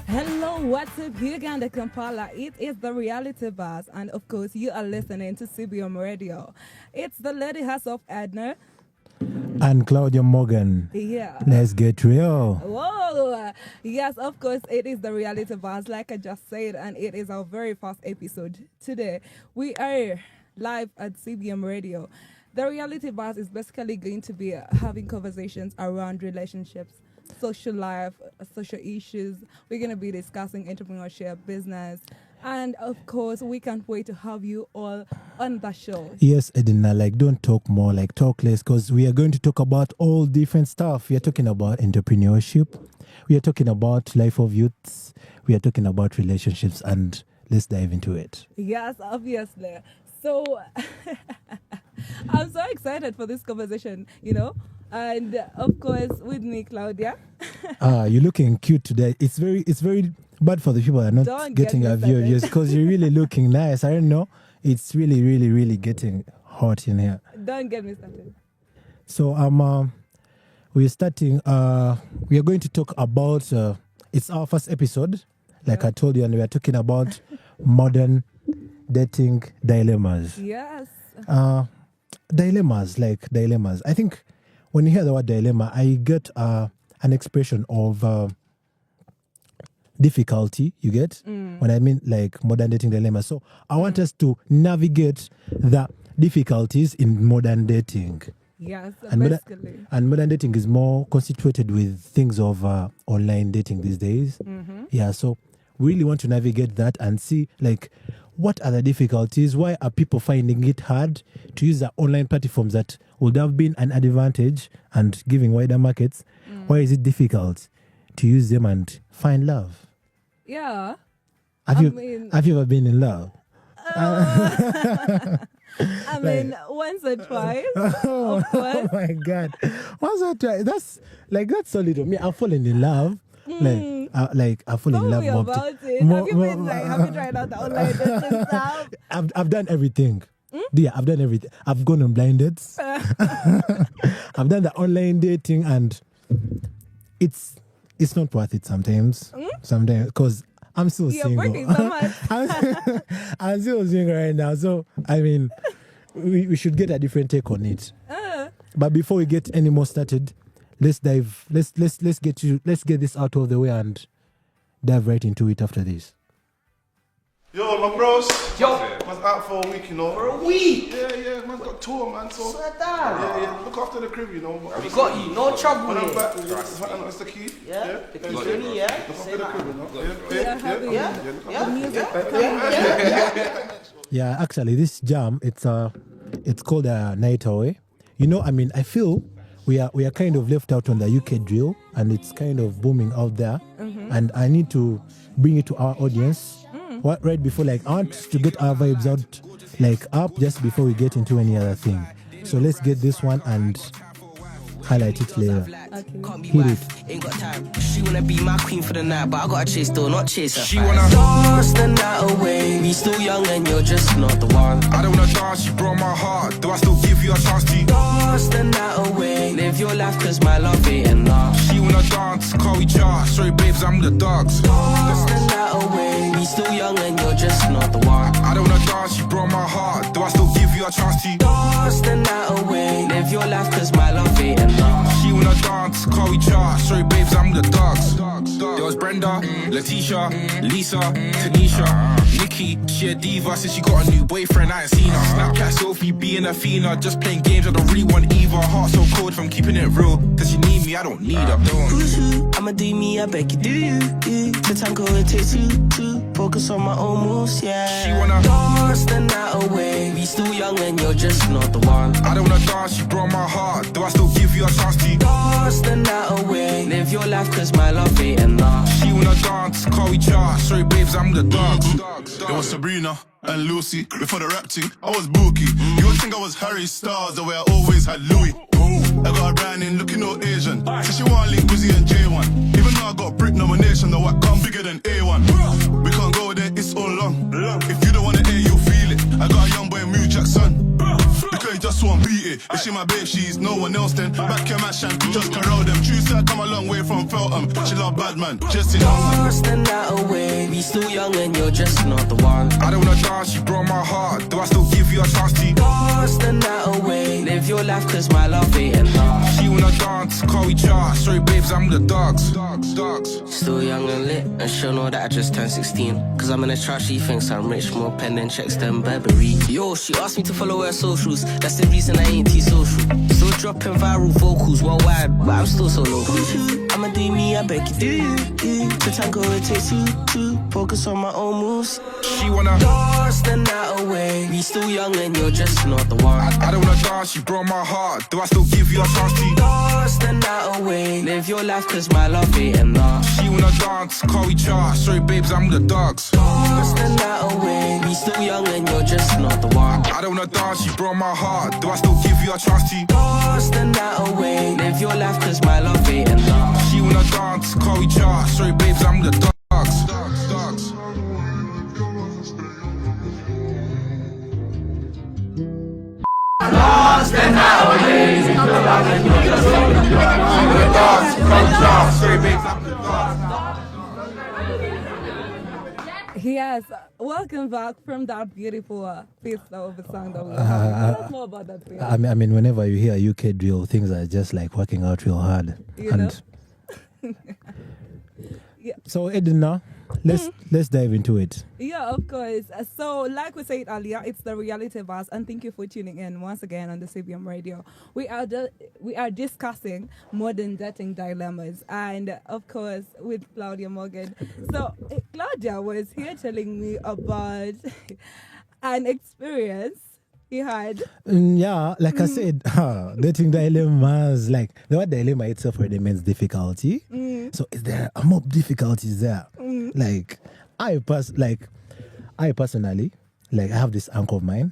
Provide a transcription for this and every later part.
Hello, what's up, Uganda Kampala? It is the Reality Buzz, and of course, you are listening to CBM Radio. It's the Lady House of Ednar. And Claudia Morgan. Yeah. Let's get real. Whoa! Yes, of course, it is the Reality Buzz, like I just said, and it is our very first episode today. We are live at CBM Radio. The Reality Buzz is basically going to be having conversations around relationships, social life, social issues. We're going to be discussing entrepreneurship, business, and of course, we can't wait to have you all on the show. Yes, Ednar, don't talk more, talk less, because we are going to talk about all different stuff. We are talking about entrepreneurship. We are talking about life of youths. We are talking about relationships, and let's dive into it. Yes, obviously. So, I'm so excited for this conversation, and of course with me, Claudia. You're looking cute today. It's very bad for the people that are not getting our views because you're really looking nice. I don't know. It's really, really, really getting hot in here. Don't get me started. So we're starting. We are going to talk about. It's our first episode, like I told you, and we are talking about modern dating dilemmas. Yes. Dilemmas. I think when you hear the word dilemma, I get an expression of difficulty. You get when I mean modern dating dilemma. So I want us to navigate the difficulties in modern dating. Yes, basically. And modern dating is more constituted with things of online dating these days. Mm-hmm. Yeah, so we really want to navigate that and see what are the difficulties? Why are people finding it hard to use the online platforms that would have been an advantage and giving wider markets? Why is it difficult to use them and find love? Yeah. Have you ever been in love? I mean, once or twice. Oh, of course. Oh my God. Once or twice. That's solid. Me, I've fallen in love. I fall in love more. About it. Have you tried out the online dating stuff? I've done everything. Yeah, I've done everything. I've gone on blind dates. I've done the online dating, and it's not worth it sometimes. Sometimes because I'm still single. You're working so much. I'm still single right now. So I mean, we should get a different take on it. But before we get any more started, let's dive. Let's get this out of the way and dive right into it after this. Yo, my bros. Yo. Man's out for a week, For a week? Yeah, man's got tour, man. So Swear down. Yeah. Look after the crib, We got you. No trouble When I'm here. back, that's the key. Yeah. The Look key, yeah. after the crib, Yeah, actually, this jam, it's called a night away. I feel we are kind of left out on the UK drill, and it's kind of booming out there. Mm-hmm. And I need to bring it to our audience. Right before, I want to get our vibes out, up just before we get into any other thing. So let's get this one and highlight it later. Okay. Hit it. Ain't got time. She wanna be my queen for the night, but I gotta chase though, not chase her. She wanna dance the night away. We still young and you're just not the one. I don't wanna dance, you broke my heart. Do I still give you a chance to dance the night away? Live your life cause my love ain't enough. She wanna dance, call each other. Sorry babes, I'm the dogs. Dance the night away. We still young and you're just not the one. I don't wanna dance, you broke my heart. Do I still give you a chance to dance the night away? Live your life cause my love ain't enough. She wanna dance, call each other. Sorry babes, I'm the dogs. There was Brenda, Letitia, Lisa, Tanisha, Nikki. She a diva since she got a new boyfriend, I ain't seen her. Snapchat selfie, being a fiend, just playing games, I don't really want either. Heart so cold from keeping it real. Does she need me? I don't need her. Who's who? I'ma do me, I beg you do you. The tango it takes two. Focus on my own moves, yeah. She wanna dance the night away. We still young and you're just not the one. I don't wanna dance, you broke my heart. Do I still give you a chance to dance the night away? Live your life cause my love ain't enough. She wanna dance, call each other. Sorry babes, I'm the dogs. There was Sabrina and Lucy. Before the rap thing, I was Bookie. You would think I was Harry Styles, the way I always had Louis. I got a brand in looking all Asian. So she want link Wizzy and J1. Even though I got Brit nomination, the white come bigger than A1. We can't go there, it's all long. If you don't wanna hear, you'll feel it. I got a young boy, Mew Jackson. Because he just want beat it. way. If she my babe, she's no one else then. Back your mash and just corral them. True sir, come a long way from Feltham. She love bad man, just enough. Toss the night away. We still young and you're just not the one. I don't wanna dance, you broke my heart. Do I still give you a chance to? Toss the night away. Live your life cause my love ain't enough. She wanna dance, call we chart. Sorry babes, I'm the dogs. Still young and lit, and she'll know that I just turned 16. Cause I'm in a trap, she thinks I'm rich, more pen than checks than Burberry. Yo, she asked me to follow her socials, that's the reason I ain't T-social. Still dropping viral vocals worldwide, but I'm still so local. I'ma do me, I beg you do. To tango it takes two, focus on my own moves. She wanna toss the night away. We still young and you're just not the one. I don't wanna dance, you broke my heart. Do I still give you a chance to? Toss the night away. Live your life cause my love ain't enough. She wanna dance, call we chart. Sorry babes, I'm the dogs. Toss the night away. We still young and you're just not the one. I don't wanna dance, you broke my heart. Do I still give you a chance to? Toss the night away. Live your life cause my love ain't enough. She wanna dance, call we chart. Sorry babes, I'm the dogs. Toss the night away. Sorry babes, I'm the dogs. Yes, welcome back from that beautiful piece of a song that we have. Tell us more about that piece. I mean, whenever you hear UK drill, things are just like working out real hard. You know? Yeah. So Ednar, let's dive into it. Yeah, of course. So, like we said earlier, it's the reality buzz, and thank you for tuning in once again on the CBM Radio. We are discussing modern dating dilemmas, and of course with Claudia Morgan. So, Claudia was here telling me about an experience he had. Yeah, like I said, dating dilemmas, like the word dilemma itself already means difficulty. So is there more difficulties there? Like I personally, like I have this uncle of mine,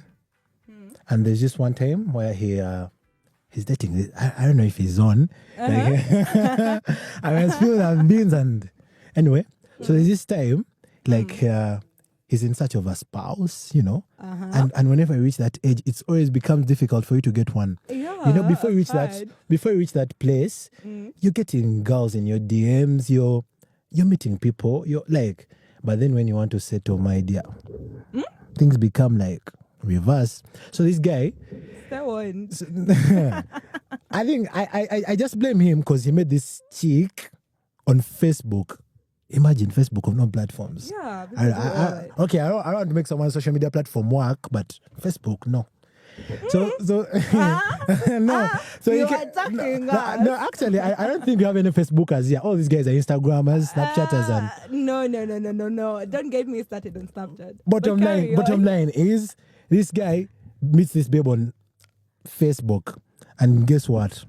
and there's just one time where he's dating. I don't know if he's on. Like, I mean, spilling and beans and anyway. So there's this time, like. He's in search of a spouse, you know, and whenever you reach that age, it's always becomes difficult for you to get one. Yeah, you know, before you reach that place, you're getting girls in your DMs, you're meeting people, you're like, but then when you want to settle, my dear, things become like reverse. So this guy, I think I just blame him because he met this chick on Facebook. Imagine Facebook on no platforms. Yeah. Okay, I don't want to make someone's social media platform work, but Facebook, no. So no. So you are attacking us. No, actually, I don't think we have any Facebookers here. All these guys are Instagrammers, Snapchatters, and no. Don't get me started on Snapchat. Bottom line is this guy meets this babe on Facebook, and guess what?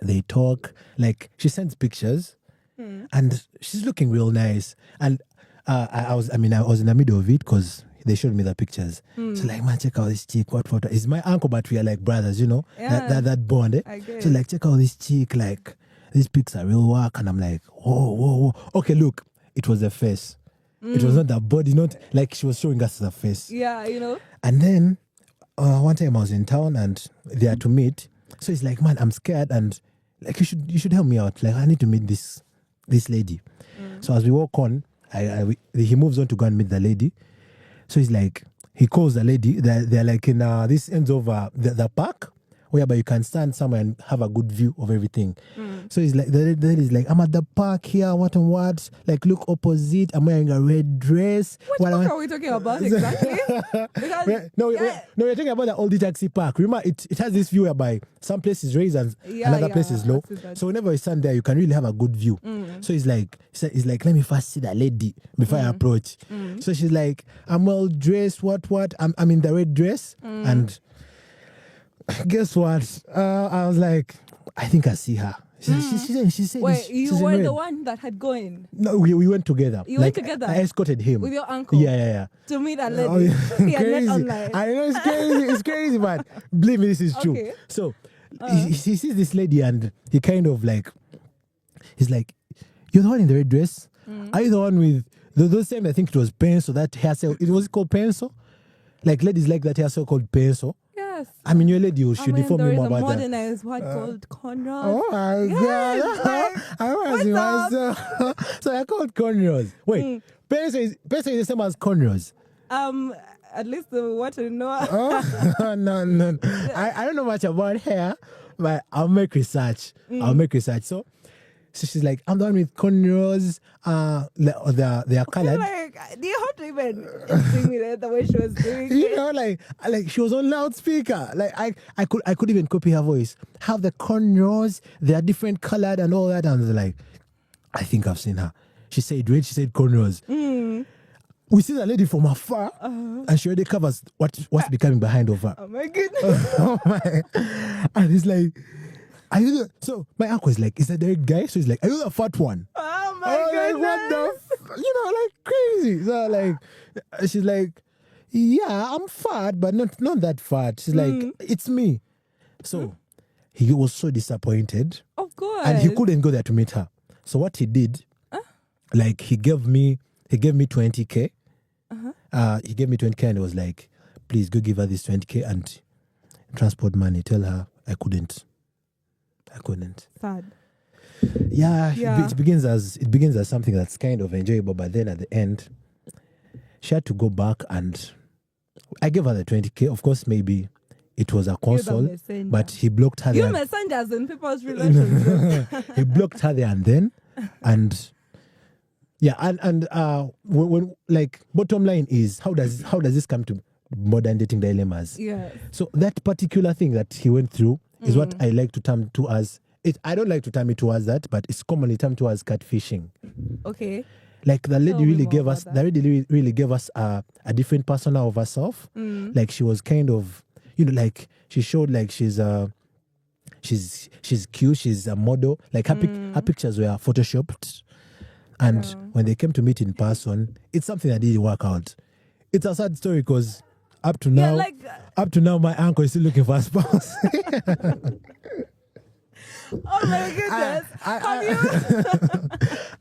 They talk. Like she sends pictures. And she's looking real nice. And I was in the middle of it because they showed me the pictures. So like, man, check out this chick. What photo? It's my uncle, but we are like brothers, you know? Yeah. That bond. So like, check out this chick. Like, these pics are real work. And I'm like, whoa. Okay, look, it was the face. It was not the body, not like she was showing us the face. Yeah, you know? And then one time I was in town and they had to meet. So he's like, man, I'm scared and like you should help me out. Like, I need to meet this lady. So as we walk on, he moves on to go and meet the lady. So he's like, he calls the lady. They're like in this ends of the park, whereby you can stand somewhere and have a good view of everything. So he's like, the lady's like, I'm at the park here, what and what? Like, look opposite. I'm wearing a red dress. What are we talking about exactly? Because, we're talking about the oldie taxi park. Remember, it has this view whereby some places raise and another place is low. So whenever you stand there, you can really have a good view. So he's like, let me first see the lady before I approach. So she's like, I'm well dressed. What? I'm in the red dress and. Guess what? I was like, I think I see her. She said, wait, you were the one that had gone? No, we went together. You went together? I escorted him. With your uncle? Yeah. To meet a lady? Crazy. Online. I know it's crazy. It's crazy, but believe me, this is true. Okay. So he sees this lady and he kind of like, he's like, you're the one in the red dress? Are you the one with those same, I think it was pencil, that hair style? It was called pencil? Like ladies like that hair style called pencil? Yes. Yes. I mean, your lady, you should inform there me is more a about that. modernized word called cornrows. Oh my Yes, God. like, I was myself. So I called cornrows. Wait, Peso is the same as cornrows. At least what I know. Oh, no. I don't know much about hair, but I'll make research. So she's like, I'm the one with cornrows. They are colored. Like, do you have to even intimidate the way she was doing You it? know, like she was on loudspeaker. Like I could even copy her voice. Have the cornrows, they are different colored and all that. And I was like, I think I've seen her. She said red, she said cornrows. We see the lady from afar, and she already covers what's becoming behind of her. Oh my goodness. Oh my! And he's like, "Are you?" So my uncle is like, "Is that the guy?" So he's like, "Are you the fat one?" Oh my goodness. Like, what the? Like crazy. So like, she's like, "Yeah, I'm fat, but not that fat." She's like, "It's me." So he was so disappointed, Of course. and he couldn't go there to meet her. So what he did, like, he gave me 20K. He gave me 20K and he was like, please go give her this 20K and transport money. Tell her I couldn't. Sad. Yeah. Yeah. It begins as something that's kind of enjoyable, but then at the end, she had to go back and I gave her the 20K. Of course, maybe it was a console, messenger. but he blocked her You there. messengers in people's relationships. He blocked her there and then, and yeah, and when like bottom line is how does this come to modern dating dilemmas? Yeah. So that particular thing that he went through is what I like to term to as it. I don't like to term it towards that, but it's commonly termed to as catfishing. Okay. Like the lady Tell me really more gave about us, that. the lady really gave us a different persona of herself. Like she was kind of, like she showed like she's cute, she's a model. Like her pictures were photoshopped. And when they came to meet in person, it's something that didn't work out. It's a sad story because up to now, my uncle is still looking for a spouse. Oh my goodness. Have you?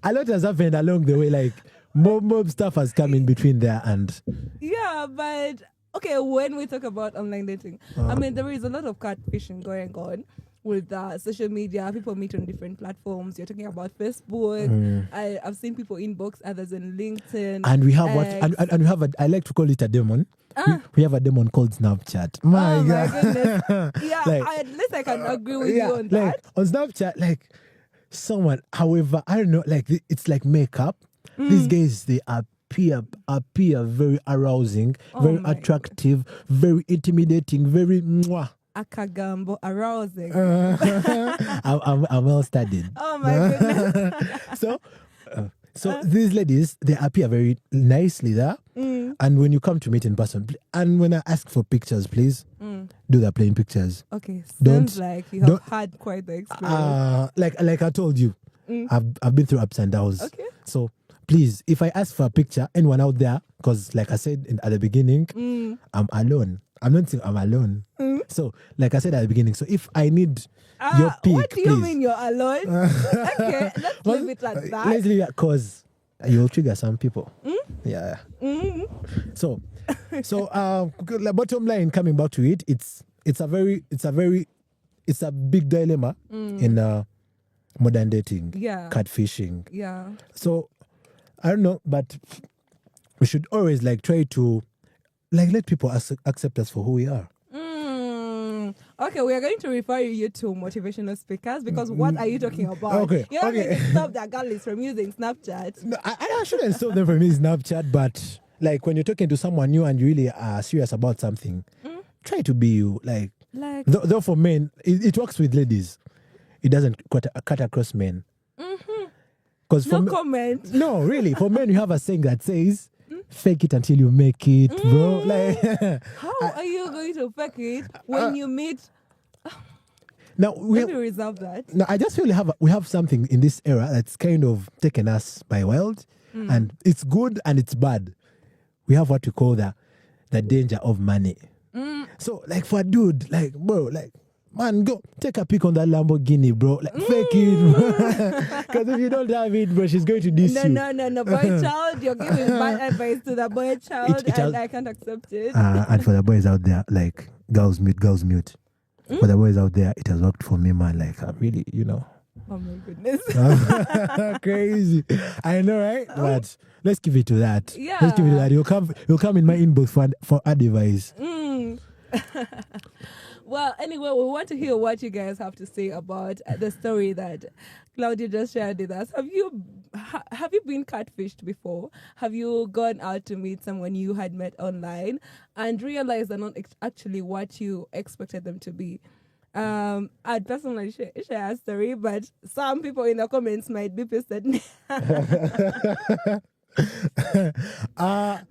A lot has happened along the way. Like more stuff has come in between there, and Yeah, but okay, when we talk about online dating, I mean, there is a lot of catfishing going on with social media. People meet on different platforms. You're talking about Facebook. I've seen people inbox others on LinkedIn. and we have X. and we have I like to call it a demon. We have a demon called Snapchat. My Oh my God. goodness. Yeah, Like- at least I can agree with you on like that. on Snapchat, like someone, however, I don't know, like it's like makeup. These guys, they appear very arousing, very my attractive, very intimidating, very mwah. Akagambo, arousing. I'm well studied. Oh my goodness. So these ladies, they appear very nicely there. And when you come to meet in person, and when I ask for pictures, please do the plain pictures. Okay, Don't- sounds like you have don't- had quite the experience. Like I told you, I've been through ups and downs. Okay. So please, if I ask for a picture, anyone out there, because like I said at the beginning, I'm alone. I'm not saying I'm alone. So like I said at the beginning, so if I need your pic, What do you please. mean you're alone? Okay, let's leave it like that. Let's leave it because you'll trigger some people. Yeah. So the bottom line, coming back to it, it's a big dilemma in modern dating, Yeah. catfishing. Yeah. So I don't know, but we should always like try to like let people accept us for who we are. Okay, we are going to refer you to motivational speakers because what are you talking about? Okay, You're not okay. going to stop their girlies from using Snapchat. No, I shouldn't stop them from using Snapchat, but like when you're talking to someone new and you really are serious about something, try to be you. Like though for men, it works with ladies. It doesn't cut across men. Because No comment. no, really, for men, you have a saying that says, "Fake it until you make it, bro." Like How are you going to fake it when you meet? now Let me reserve that. No, I just feel we have something in this era that's kind of taken us by wild, and it's good and it's bad. We have what we call the danger of money. So, like for a dude, like bro, like man, go take a pic on that Lamborghini, bro. Like, fake it. Because if you don't have it, bro, she's going to diss you. No. Boy child, you're giving bad advice to the boy child, and I can't accept it. And for the boys out there, like, girls mute. For the boys out there, it has worked for me, man. Like, I really, Oh my goodness. Crazy. I know, right? But let's give it to that. Yeah. Let's give it to that. You'll come in my inbox for advice. Well, anyway, we want to hear what you guys have to say about the story that Claudia just shared with us. Have you been catfished before? Have you gone out to meet someone you had met online and realized they're not actually what you expected them to be? I'd personally share a story, but some people in the comments might be pissed at me. I'm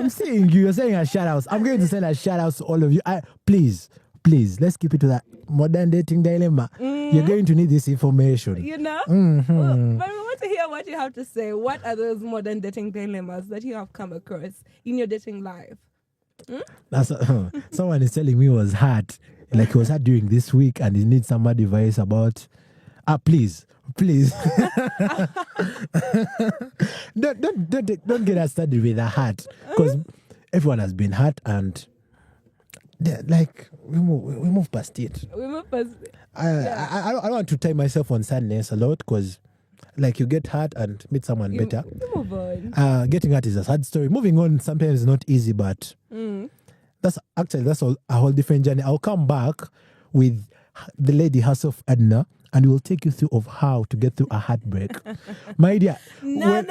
saying you're saying a shout out. I'm going to send a shout out to all of you. Please, let's keep it to that modern dating dilemma. You're going to need this information. But we want to hear what you have to say. What are those modern dating dilemmas that you have come across in your dating life? Someone is telling me it was hard. Like he was hard during this week and he needs some advice about please. don't get us started with a heart, because everyone has been hurt and like we move past it. I don't want to tie myself on sadness a lot, because like you get hurt and meet someone better. You move on. Getting hurt is a sad story. Moving on sometimes is not easy, but that's a whole different journey. I'll come back with the lady herself, Ednar, and we'll take you through of how to get through a heartbreak. My dear. No.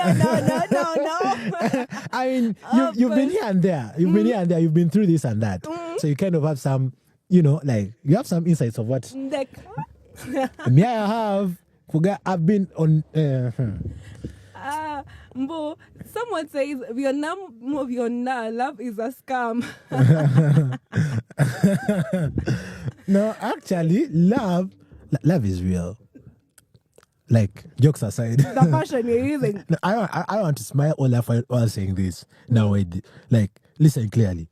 I mean, you've been here and there. You've been through this and that. So you kind of have some, like, you have some insights of what. Me, I have. I've been on. Mbo, someone says love is a scam. No, actually, love is real. Like, jokes aside. The passion you're using. No, I want to smile or laugh while saying this. Now, listen clearly.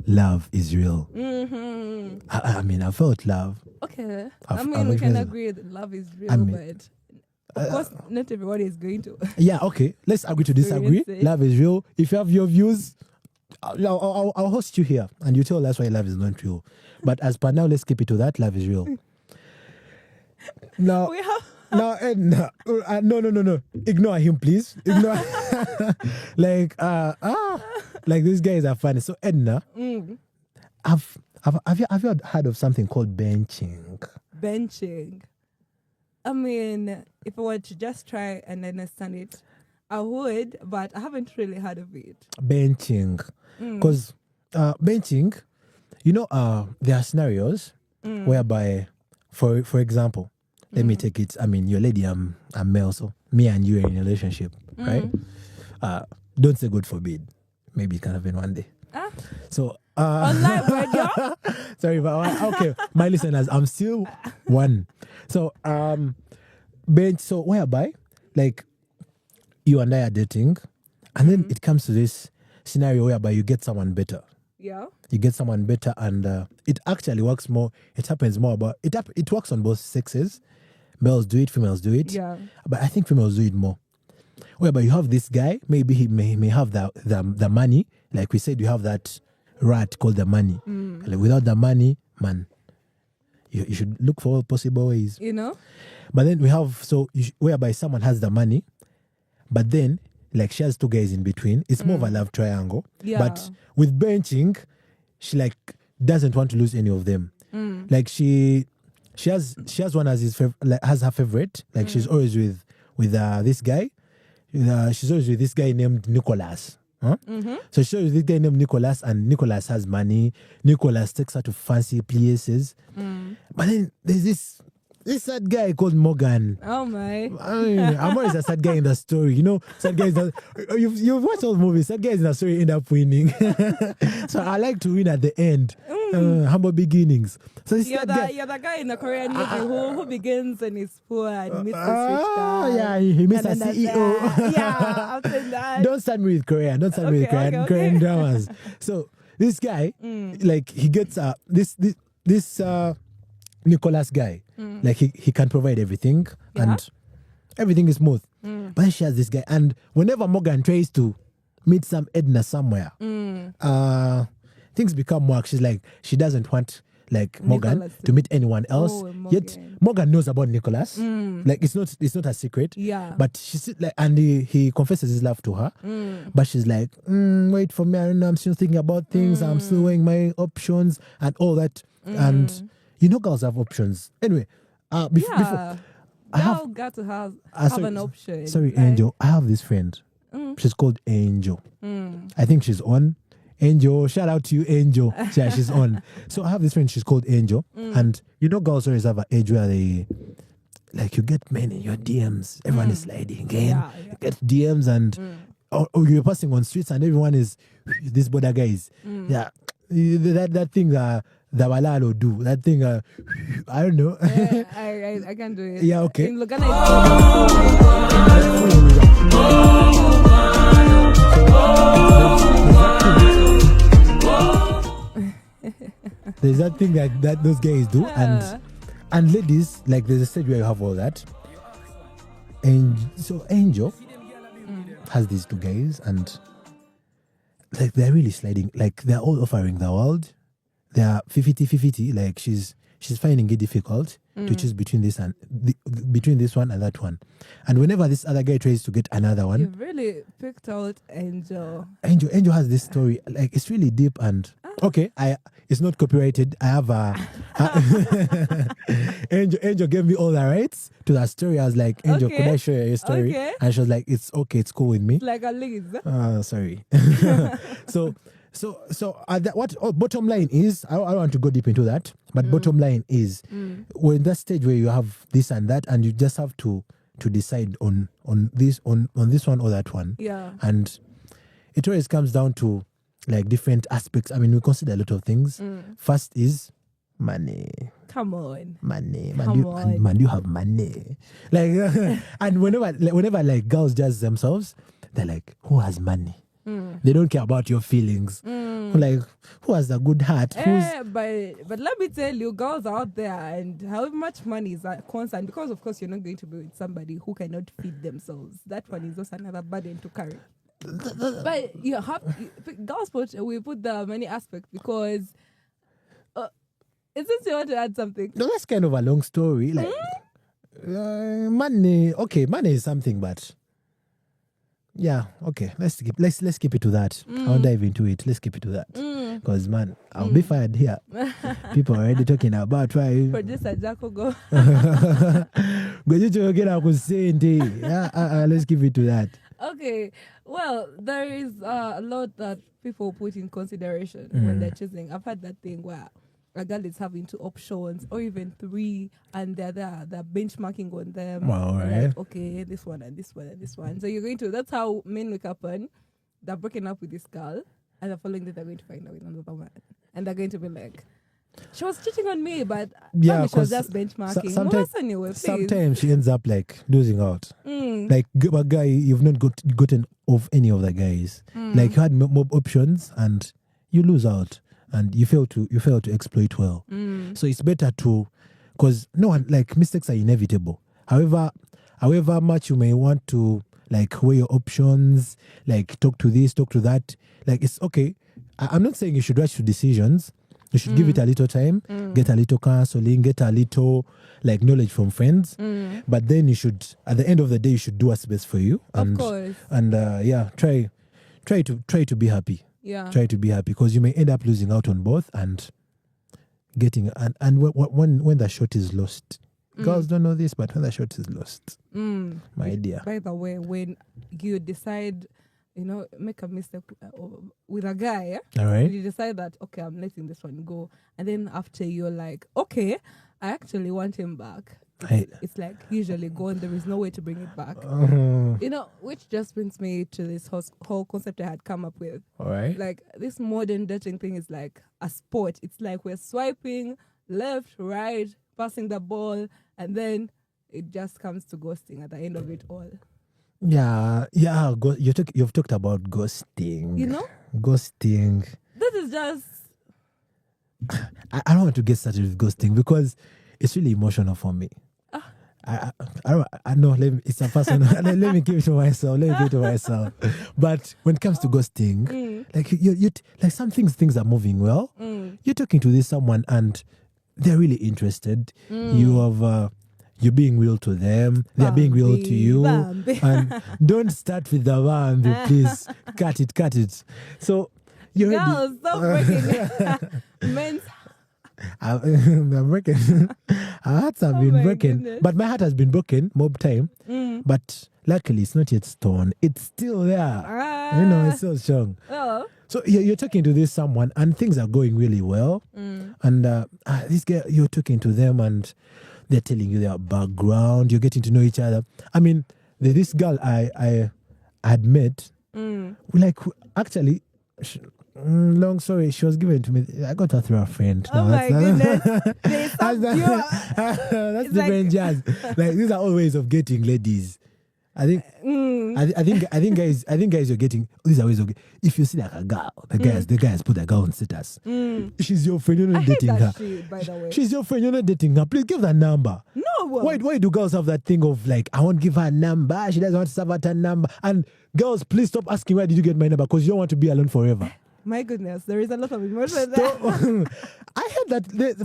Love is real. Mm-hmm. I mean, I felt love. Okay. We can agree that love is real, but of course, not everybody is going to. Yeah, okay. Let's agree to disagree. Love is real. If you have your views, I'll host you here and you tell us why love is not real. But as per now, let's keep it to that. Love is real. Now, no. Ignore him, please. Ignore. like these guys are funny. So Ednar, have you heard of something called benching? Benching. I mean, if I were to just try and understand it, I would, but I haven't really heard of it. Benching. Because benching, there are scenarios whereby, for example, let me take it. I mean, your lady, I'm male, so me and you are in a relationship, right? Don't say God forbid. Maybe it can happen one day. So, on live radio? Sorry, but okay, my listeners, I'm still one. So, bench. So whereby, like, you and I are dating, and then it comes to this scenario whereby you get someone better. Yeah. You get someone better, and it actually works more. It happens more, but it works on both sexes. Males do it, females do it. Yeah. But I think females do it more. Whereby you have this guy, maybe he may have the money. Like we said, you have that rat called the money. Like without the money, man, you should look for all possible ways. But then we have, whereby someone has the money, but then, like, she has two guys in between. It's more of a love triangle. Yeah. But with benching, she, like, doesn't want to lose any of them. Like, she has one as has her favorite. Like, she's always with this guy. She's always with this guy named Nicholas. So she's always with this guy named Nicholas, and Nicholas has money. Nicholas takes her to fancy places. But then there's this sad guy called Morgan. Oh my! I'm always a sad guy in the story. Sad guys. You've watched all the movies. Sad guys in the story end up winning. So I like to win at the end. Humble beginnings. So you're the guy in the Korean movie who begins and is poor and meets the rich guy. Yeah, he meets a CEO. Yeah, after that. Don't start me with Korean. Don't start me with Korean dramas. So this guy, like, he gets this. this Nicholas guy, like he can provide everything and everything is smooth. But then she has this guy, and whenever Morgan tries to meet some Edna somewhere, things become work. She's like, she doesn't want like Morgan Nicholas to meet anyone else. Oh, Yet Morgan. Morgan knows about Nicholas. Like it's not a secret. Yeah. But she's like, and he confesses his love to her. But she's like, wait for me. I don't know. I'm still thinking about things. I'm still weighing my options and all that. And you know, girls have options. Anyway, before I Girl got to have an option. Sorry, Like, Angel. I have this friend. She's called Angel. I think she's on. Angel, shout out to you, Angel. Yeah, she's on. So I have this friend, she's called Angel. And you know, girls always have an age where they, like, you get men in your DMs. Everyone is sliding again. Yeah. You get DMs and or you're passing on streets and everyone is, this border guys. Yeah. That thing that Walalo do. That thing, I don't know. Yeah, I can do it. Yeah, okay. In Luganda, there's that thing that those guys do, and ladies, like there's a stage where you have all that. And so Angel has these two guys, and like they're really sliding. Like they're all offering the world. They're 50-50. Like she's finding it difficult to choose between this and between this one and that one. And whenever this other guy tries to get another one, you really picked out Angel. Angel has this story, like it's really deep and okay. It's not copyrighted. I have Angel gave me all the rights to that story. I was like, Angel, Okay. could I share your story? Okay. And she was like, it's okay, it's cool with me. Like a Liz. Sorry. Bottom line is, I don't want to go deep into that, but bottom line is, we're in that stage where you have this and that, and you just have to decide on this one or that one. Yeah. And it always comes down to like different aspects. I mean, we consider a lot of things. First is money. Come on. Money. Come on. Man, you have money. Like, and whenever like girls judge themselves, they're like, who has money? They don't care about your feelings. Like, who has a good heart? But let me tell you, girls out there, and however much money is a concern, because of course you're not going to be with somebody who cannot feed themselves. That one is also another burden to carry. But you have girls we put the money aspect because since you want to add something. No, that's kind of a long story. Like money. Okay, money is something, but yeah, okay. Let's keep it to that. I'll dive into it. Let's keep it to that. Because man, I'll be fired here. People are already talking about why Producer Jacko go. let's keep it to that. Okay, well, there is a lot that people put in consideration when they're choosing. I've had that thing where a girl is having 2 options or even 3, and they're benchmarking on them. Wow, Like, right. okay, this one and this one and this one. So you're going to, that's how men wake up and they're breaking up with this girl, and the following day they're going to find out with another man. And they're going to be like, she was cheating on me, but Yeah, she was 'cause just benchmarking. sometimes she ends up like losing out. Like a guy, you've not gotten of any of the guys. Like you had more options and you lose out, and you fail to exploit well. So it's better to, because no one, like, mistakes are inevitable. However much you may want to like weigh your options, like talk to this, talk to that, like it's okay. I'm not saying you should rush to decisions. You should give it a little time, get a little counseling, get a little like knowledge from friends. But then you should, at the end of the day, you should do what's best for you. And, Of course. And try to be happy. Yeah. Try to be happy, because you may end up losing out on both and getting and when the shot is lost. Girls don't know this, but when the shot is lost, my dear. By the way, when you decide, make a mistake with a guy, All right. you decide that, okay, I'm letting this one go. And then after you're like, okay, I actually want him back. It's like usually gone. There is no way to bring it back. Which just brings me to this whole concept I had come up with. All right. Like, this modern dating thing is like a sport. It's like we're swiping left, right, passing the ball, and then it just comes to ghosting at the end of it all. Yeah. You've talked about ghosting. Ghosting. This is just I don't want to get started with ghosting because it's really emotional for me. I know. It's a personal. let me give it to myself. But when it comes to ghosting, like you like some things are moving well. You're talking to someone and they're really interested. You're being real to them. They're being real to you. And don't start with the Bambi, please. Cut it. So you're girls, stop breaking men's. I'm breaking. Our hearts have been broken. Goodness. But my heart has been broken more time. But luckily, it's not yet torn. It's still there. It's so strong. Oh. So you're talking to someone and things are going really well. And this girl, you're talking to them and they're telling you their background. You're getting to know each other. I mean, this girl I had met, like, actually, long story, she was given to me. I got her through a friend. Oh my goodness. That's different jazz. Like, these are all ways of getting ladies. I think guys are getting these are ways of if you see like a girl, the guys put a girl on status. She's your friend, you're not dating her. Shit, by the way. She's your friend, you're not dating her. Please give that number. No. Why do girls have that thing of like, I won't give her a number, she doesn't want to serve her a number? And girls, please stop asking where did you get my number, because you don't want to be alone forever. My goodness, there is a lot of emotion there. I heard that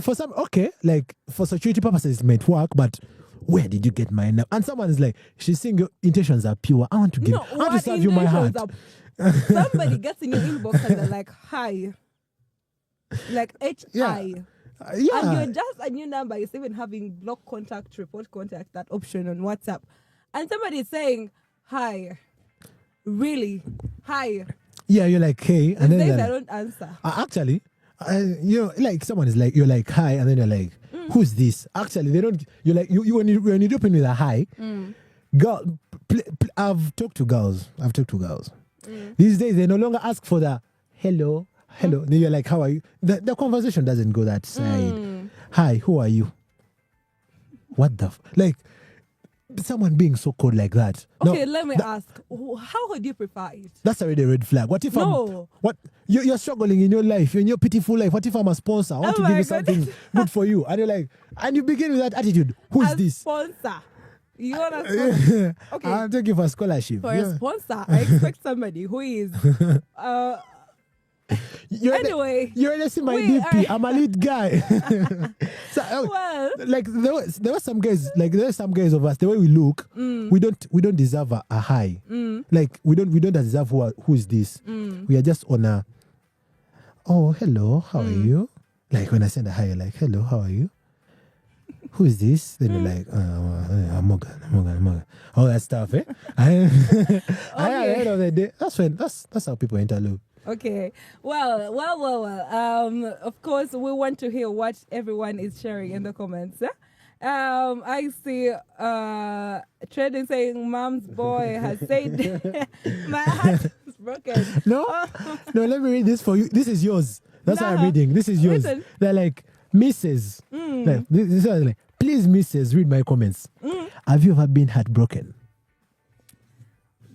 for security purposes it might work, but where did you get my number? And someone is like, she's saying your intentions are pure. I want to serve you my heart. Somebody gets in your inbox and they're like, hi. Like H-I. And you're just a new number. It's even having block contact, report contact, that option on WhatsApp. And somebody is saying, hi. Really? Hi. Yeah, you're like, hey. And then I don't answer. Actually, like someone is like, you're like, hi. And then you're like, who's this? Actually, they don't. You're like, when you open with a hi, girl. I've talked to girls. These days, they no longer ask for the hello. Then you're like, how are you? The conversation doesn't go that side. Hi, who are you? What the like? Someone being so cold like that. Okay, let me ask. How would you prefer it? That's already a red flag. What if you're struggling in your life, in your pitiful life? What if I'm a sponsor? I want to give you something good for you. And you're like, and you begin with that attitude. Who's this? Sponsor. You want a sponsor? Okay. I'm taking for a scholarship. For a sponsor, I expect somebody who is you're see my DP. I'm a lead guy. So, like there were some guys, like there are some guys of us. The way we look, we don't deserve a high. Like we don't deserve who is this. We are just on a. Oh, hello, how are you? Like when I send a hi, you're like, hello, how are you? Who is this? Then you're like, I'm Morgan. All that stuff, eh? At the end of the day, that's how people interlope. Okay. Well. Of course, we want to hear what everyone is sharing in the comments. I see Trading saying, "Mom's boy has said my heart is broken." No, let me read this for you. This is yours. That's what I'm reading. This is yours. Listen. They're like, Mrs. Like, this is like, please, Mrs. Read my comments. Have you ever been heartbroken?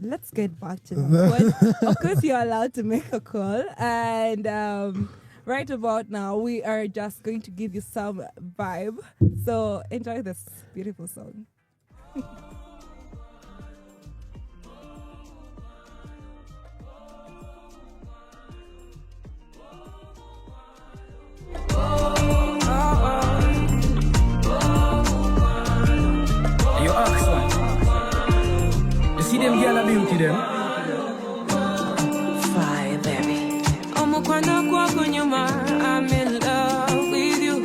Let's get back to that. Of course, you're allowed to make a call. And right about now, we are just going to give you some vibe. So enjoy this beautiful song. You ask one. You see them girl of beauty them? Fire, baby. I'm in love with you.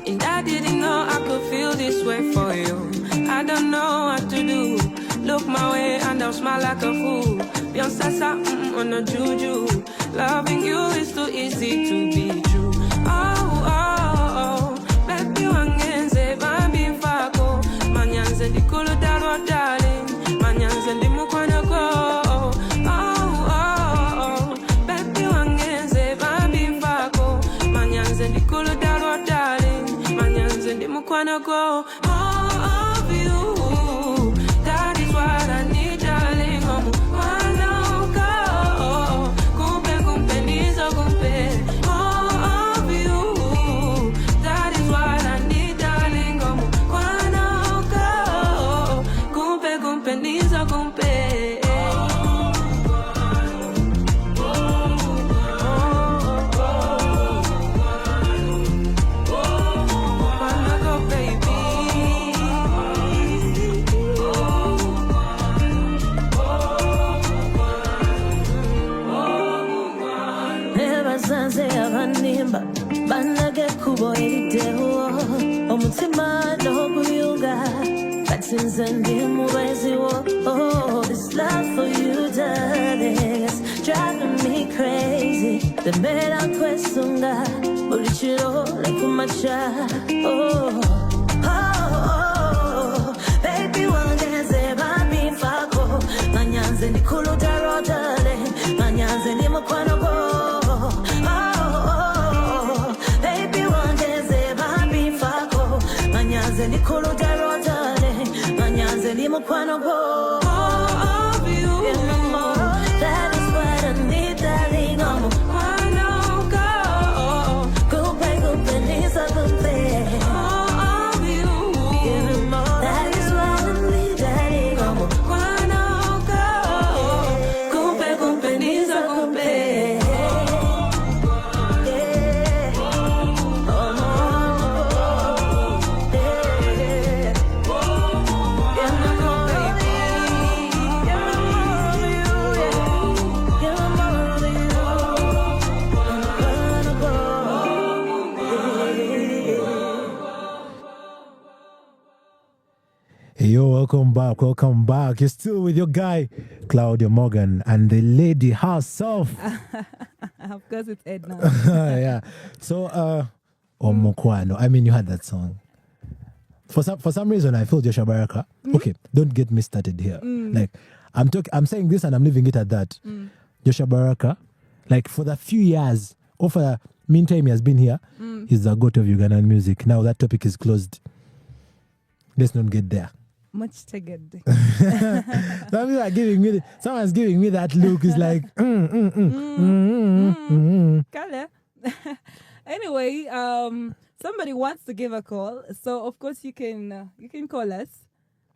And I didn't know I could feel this way for you. I don't know what to do. Look my way and I'll smile like a fool. Beyonce something on a juju. Loving you is too easy to be true. Oh, baby, wangenze bambi mfako. Manyanze di kulu daro darling. Manyanze di mukwana ko. Oh, baby, wangenze bambi mfako. Manyanze di kulu daro darling. Manyanze di mukwana ko. Of you, that is what I need, darling. Kumpe nizo kumpe. Of you. banage kubo edeo omutima no kuyunga katinze ndi muwezi wo. Oh, this love for you, darling, is driving me crazy. The man I questionga bulichiro like kumacha. Oh, baby, one dance baby fako manyanze ni kulu darotale manyanze ni mukwano go. Baby, one dance baby fako manyanze ni kulu darotale manyanze ni mukwano go. That is what I need, darling. I'm Yo, welcome back. Welcome back. You're still with your guy, Claudia Morgan, and the lady herself. Of course, it's Ednar. Yeah. So, Omokwano. I mean, you had that song. For some reason, I feel Joshua Baraka. Okay, don't get me started here. Like, I'm saying this and I'm leaving it at that. Joshua Baraka, like for the few years, or for the meantime he has been here, he's the goat of Ugandan music. Now that topic is closed. Let's not get there. Much to get there. Some people are giving me, someone's giving me that look. It's like, Kale. Anyway, somebody wants to give a call, so of course you can call us.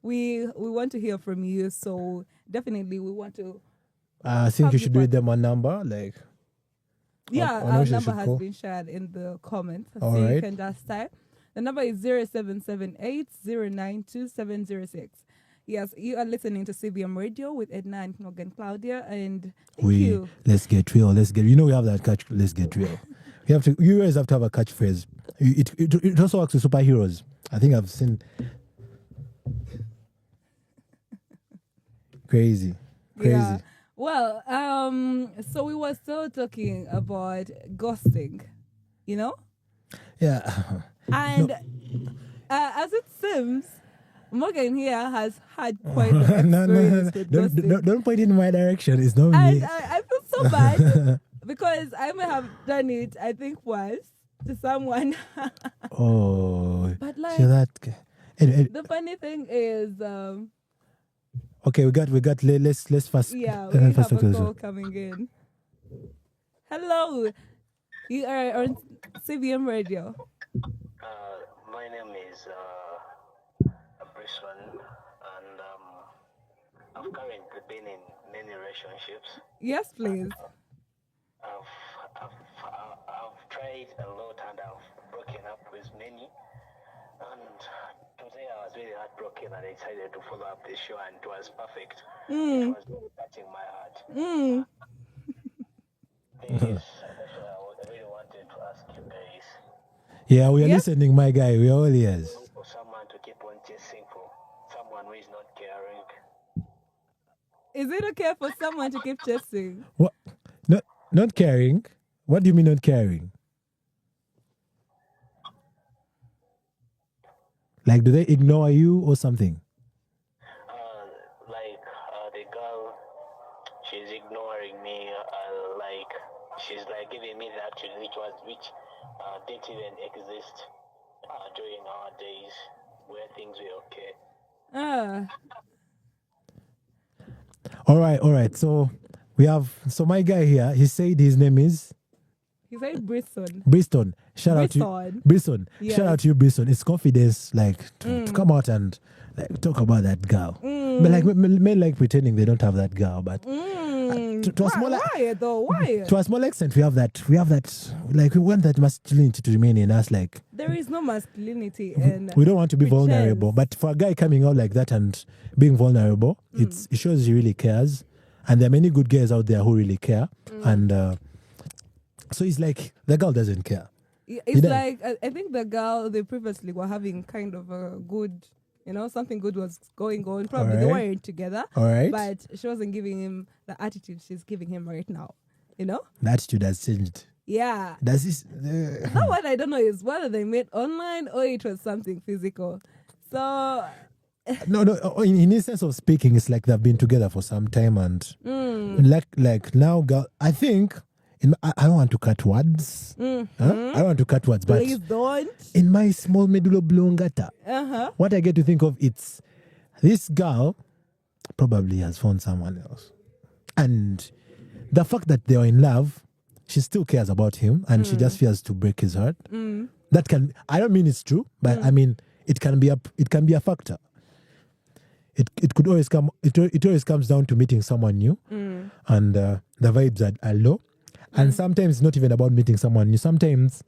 We want to hear from you, so definitely we want to. I think you should read them one number, like. Yeah, our number has been shared in the comments, so you can just type. The number is 0778-092-706. Yes, you are listening to CBM Radio with Ednar and Morgan Claudia, and thank you. Let's get real. You know we have that catch. Let's get real. You guys have to have a catchphrase. It also works with superheroes. I think I've seen. Crazy. Yeah. Well, so we were still talking about ghosting, you know? Yeah. And as it seems, Morgan here has had quite an experience with ghosting. Don't point in my direction. It's not me. And I feel so bad because I may have done it, I think, once to someone. Oh. But like, the funny thing is... okay, we got. Let's fast. Yeah, we have a call coming in. Hello, you are on CBM Radio. My name is Brisson, and I've currently been in many relationships. Yes, please. I've tried a lot, and I've broken up with many, and today I was really heartbroken, and I decided to follow up this show, and it was perfect. It was really touching my heart. This I really wanted to ask you guys. Yeah, we are listening, my guy. We are all ears. For someone to keep on chasing for someone who is not caring. Is it okay for someone to keep chasing? What? Not caring? What do you mean not caring? Like, do they ignore you or something? The girl, she's ignoring me. She's like giving me the attitude which didn't even exist during our days where things were okay. All right. So my guy here, he said his name is. He said Brisson. Brisson. Shout out to you. Brisson. Yes. Shout out to you, Brisson. It's confidence, to come out and talk about that girl. But like men like pretending they don't have that girl, but to a small Why? To a small extent, we have that. Like we want that masculinity to remain in us. Like there is no masculinity, and we don't want to be vulnerable. But for a guy coming out like that and being vulnerable, it shows he really cares. And there are many good guys out there who really care. And so it's like the girl doesn't care. It's like, I think the girl, they previously were having kind of a good, something good was going on. Probably they weren't together. All right. But she wasn't giving him the attitude she's giving him right now. The attitude has changed. Yeah. Does this? Now what I don't know is whether they met online or it was something physical. So... No. In the sense of speaking, it's like they've been together for some time, and like now, girl, I think. I don't want to cut words. I don't want to cut words, but please don't. In my small medulla oblongata, what I get to think of, it's this girl probably has found someone else, and the fact that they are in love, she still cares about him, and she just fears to break his heart. That can, I don't mean it's true, but I mean it can be a factor. It could always come. It always comes down to meeting someone new, and the vibes are low. And sometimes it's not even about meeting someone new. Sometimes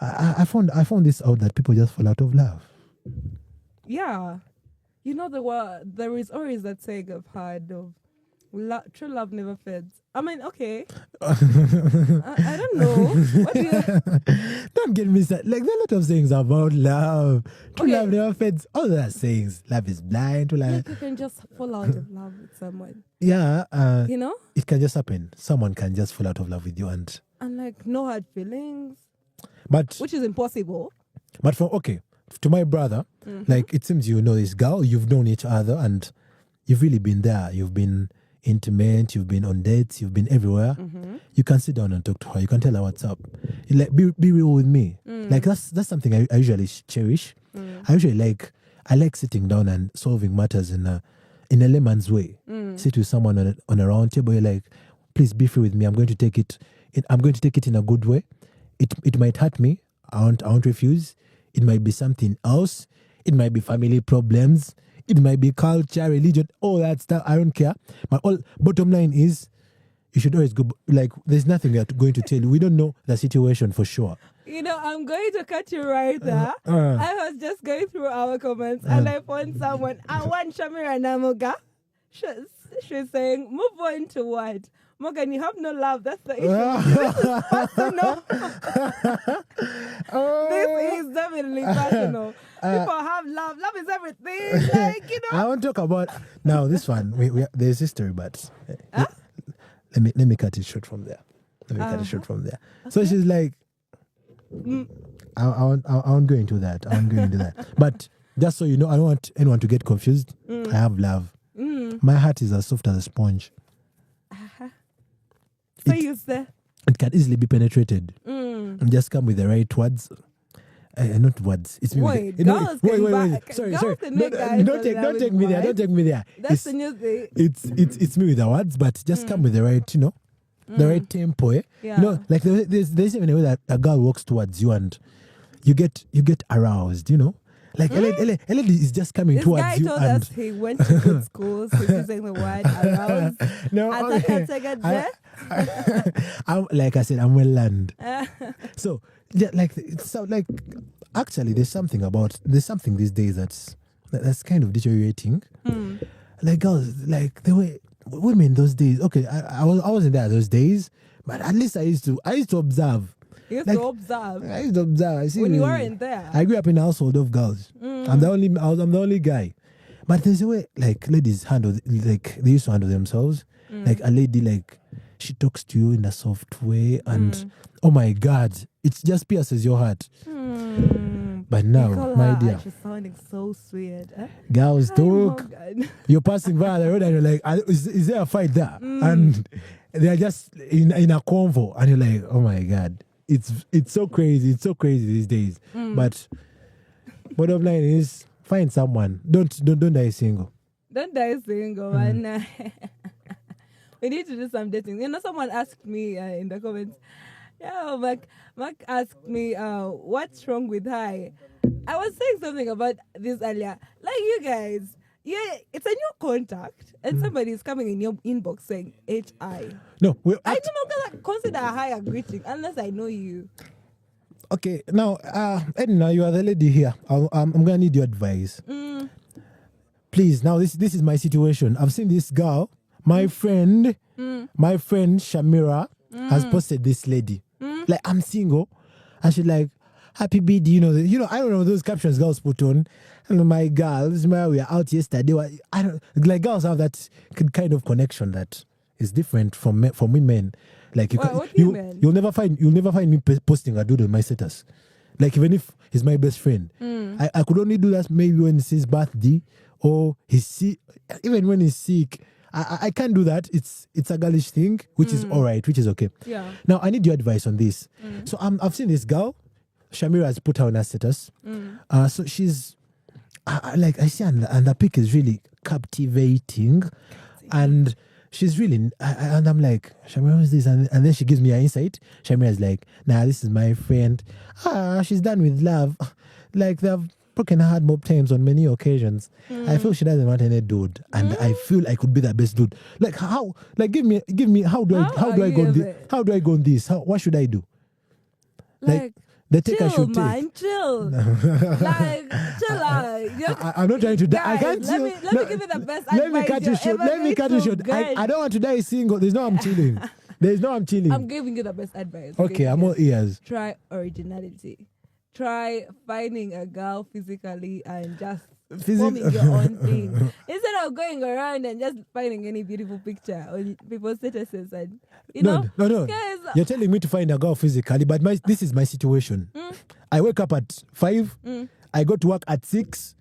I found this out that people just fall out of love. Yeah. There is always that saying I've heard of true love never fades. I mean, okay. I don't know. What do you... Don't get me started. Like, there are a lot of sayings about love. True love never fades. All those sayings. Love is blind. Like you can just fall out of love with someone. Yeah. It can just happen. Someone can just fall out of love with you and like no hard feelings. Which is impossible. But to my brother, like it seems you know this girl, you've known each other and you've really been there. You've been intimate, you've been on dates, you've been everywhere. You can sit down and talk to her. You can tell her what's up. You like be real with me. Like that's something I usually cherish. I like sitting down and solving matters in a layman's way. Sit with someone on a round table. You're like, please be free with me. I'm going to take it. I'm going to take it in a good way. It might hurt me. I won't refuse. It might be something else. It might be family problems. It might be culture, religion, all that stuff. I don't care. But bottom line is, you should always go. Like, there's nothing we are going to tell you. We don't know the situation for sure. I'm going to cut you right there. I was just going through our comments and I found someone. I want Shamira Namoga. She's saying, move on to what? Morgan, you have no love. That's the issue. This is personal. This is definitely personal. People have love. Love is everything. I want to talk about now this one. There's history, but let me cut it short from there. Okay. So she's like, I won't go into that. But just so you know, I don't want anyone to get confused. I have love. My heart is as soft as a sponge. So you say it can easily be penetrated. And just come with the right words. Not words. It's me. Wait. Sorry. Don't take me there. That's the new thing. It's me with the words, but just come with the right, the right tempo. Yeah. Like there's even a way that a girl walks towards you and you get aroused. Like a lady is just coming this towards guy you. Told and us he went to good schools. He's using the word aroused. No, like I said, I'm well learned. So actually, there's something these days that's kind of deteriorating. Like girls, like the way women those days. Okay, I wasn't there those days, but at least I used to observe. You used to observe. I used to observe. I see when you weren't there. I grew up in a household of girls. I'm the only guy. But there's a way like ladies handle, like they used to handle themselves. Like a lady, like she talks to you in a soft way, and oh my God, it just pierces your heart. But now, my dear, she's sounding so sweet. Girls talk. You're passing by the road and you're like, is there a fight there? And they're just in a convo, and you're like, oh my God. It's so crazy. It's so crazy these days. But bottom line is, find someone. Don't die single. Don't die single. And we need to do some dating. Someone asked me in the comments. Yeah, Mark asked me, what's wrong with her? I was saying something about this earlier. Like you guys, it's a new contact, and somebody is coming in your inbox saying HI. No, I do not consider a hi a greeting unless I know you. Okay, now, Ednar, you are the lady here. I'm gonna need your advice. Please, now this is my situation. I've seen this girl, my friend Shamira has posted this lady. Like, I'm single, and she's like, happy BD, I don't know those captions girls put on. And my girl, this is why we are out yesterday. I don't like girls have that kind of connection that is different from women. Like you'll never find me posting a dude on my status. Like even if he's my best friend, I could only do that maybe when it's his birthday or he's sick. Even when he's sick, I can't do that. It's a girlish thing, which is all right, which is okay. Yeah. Now I need your advice on this. So I've seen this girl. Shamira has put her on her status. So she's I see, and the pic is really captivating, and she's really, and I'm like, Shamira, who's this? And then she gives me an insight. Shamira's like, nah, this is my friend. She's done with love. Like, they've broken her heart more times on many occasions. I feel she doesn't want any dude, and I feel I could be the best dude. Like, how? Like, give me. How do I go on this? How do I go on this? What should I do? Like the take I should take. Chill. Like, chill out. I'm not trying to die. I can't let me give you the best advice. Let me cut you short. Let me cut you short. I don't want to die single. There's no I'm chilling. I'm giving you the best advice. Okay, I'm all ears. Try originality. Try finding a girl physically and just forming your own thing. Instead of going around and just finding any beautiful picture on people's statuses and No. You're telling me to find a girl physically, but this is my situation. I wake up at 5. I go to work at 6.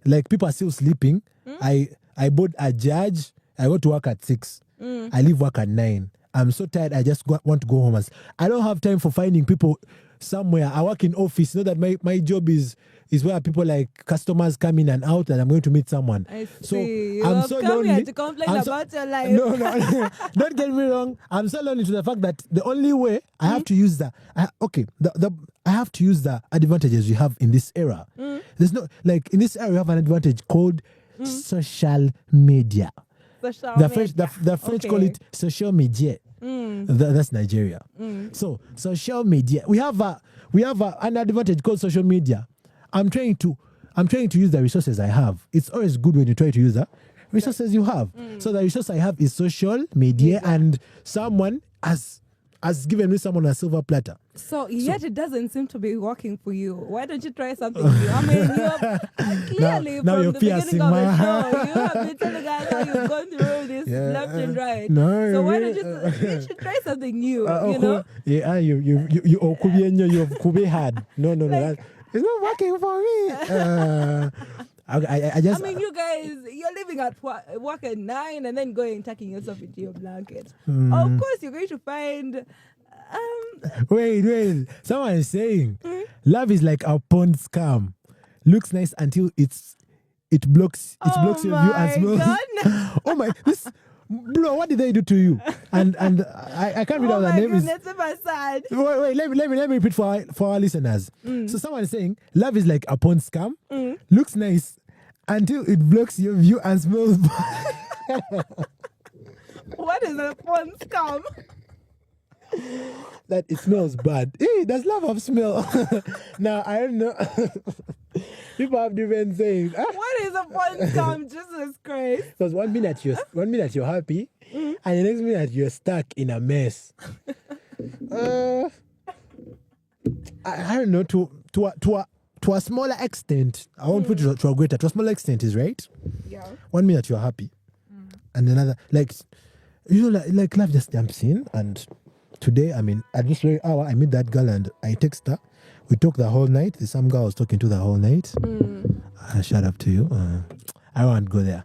Like, people are still sleeping. I board a judge. I go to work at 6. I leave work at 9. I'm so tired. I just want to go home. I don't have time for finding people somewhere. I work in office. You know that my job is where people like customers come in and out, and I'm going to meet someone. I so see. I'm so lonely. Here to complain about your life. No, don't get me wrong. I'm so lonely to the fact that the only way I have to use I have to use the advantages we have in this era. There's no, like, in this era we have an advantage called social media. The French call it social media. That's Nigeria. So social media, we have an advantage called social media. I'm trying to use the resources I have. It's always good when you try to use the resources you have. So the resource I have is social media, and someone has given me someone a silver platter. So yet it doesn't seem to be working for you. Why don't you try something new? I mean, clearly now from you're the beginning piercing of my the heart. show, you have been telling us how you've gone through this left and right. No, so why don't you should try something new? Yeah, you could be hard. No, like, it's not working for me. I mean, you guys, you're leaving at work at 9 and then going and tucking yourself into your blanket. Of course, you're going to find. Wait. Someone is saying love is like a porn scam. Looks nice until it blocks your view and smells. Oh my! Bro, what did they do to you? And I can't read out the name. Wait, let me repeat for our listeners. So someone is saying love is like a porn scam. Looks nice until it blocks your view and smells. What is a porn scam? That it smells bad. Hey, does love have smell? Now I don't know. People have different sayings. What is a porn scam? Jesus Christ! Because 1 minute you're happy, and the next minute you're stuck in a mess. I don't know. To a smaller extent, I won't put it to a greater. To a smaller extent is right. Yeah. 1 minute you're happy, and another like love just jumps in. And today, I mean, at this very hour, I meet that girl and I text her. We talk the whole night. There's some girl I was talking to the whole night. Shout out to you. I won't go there.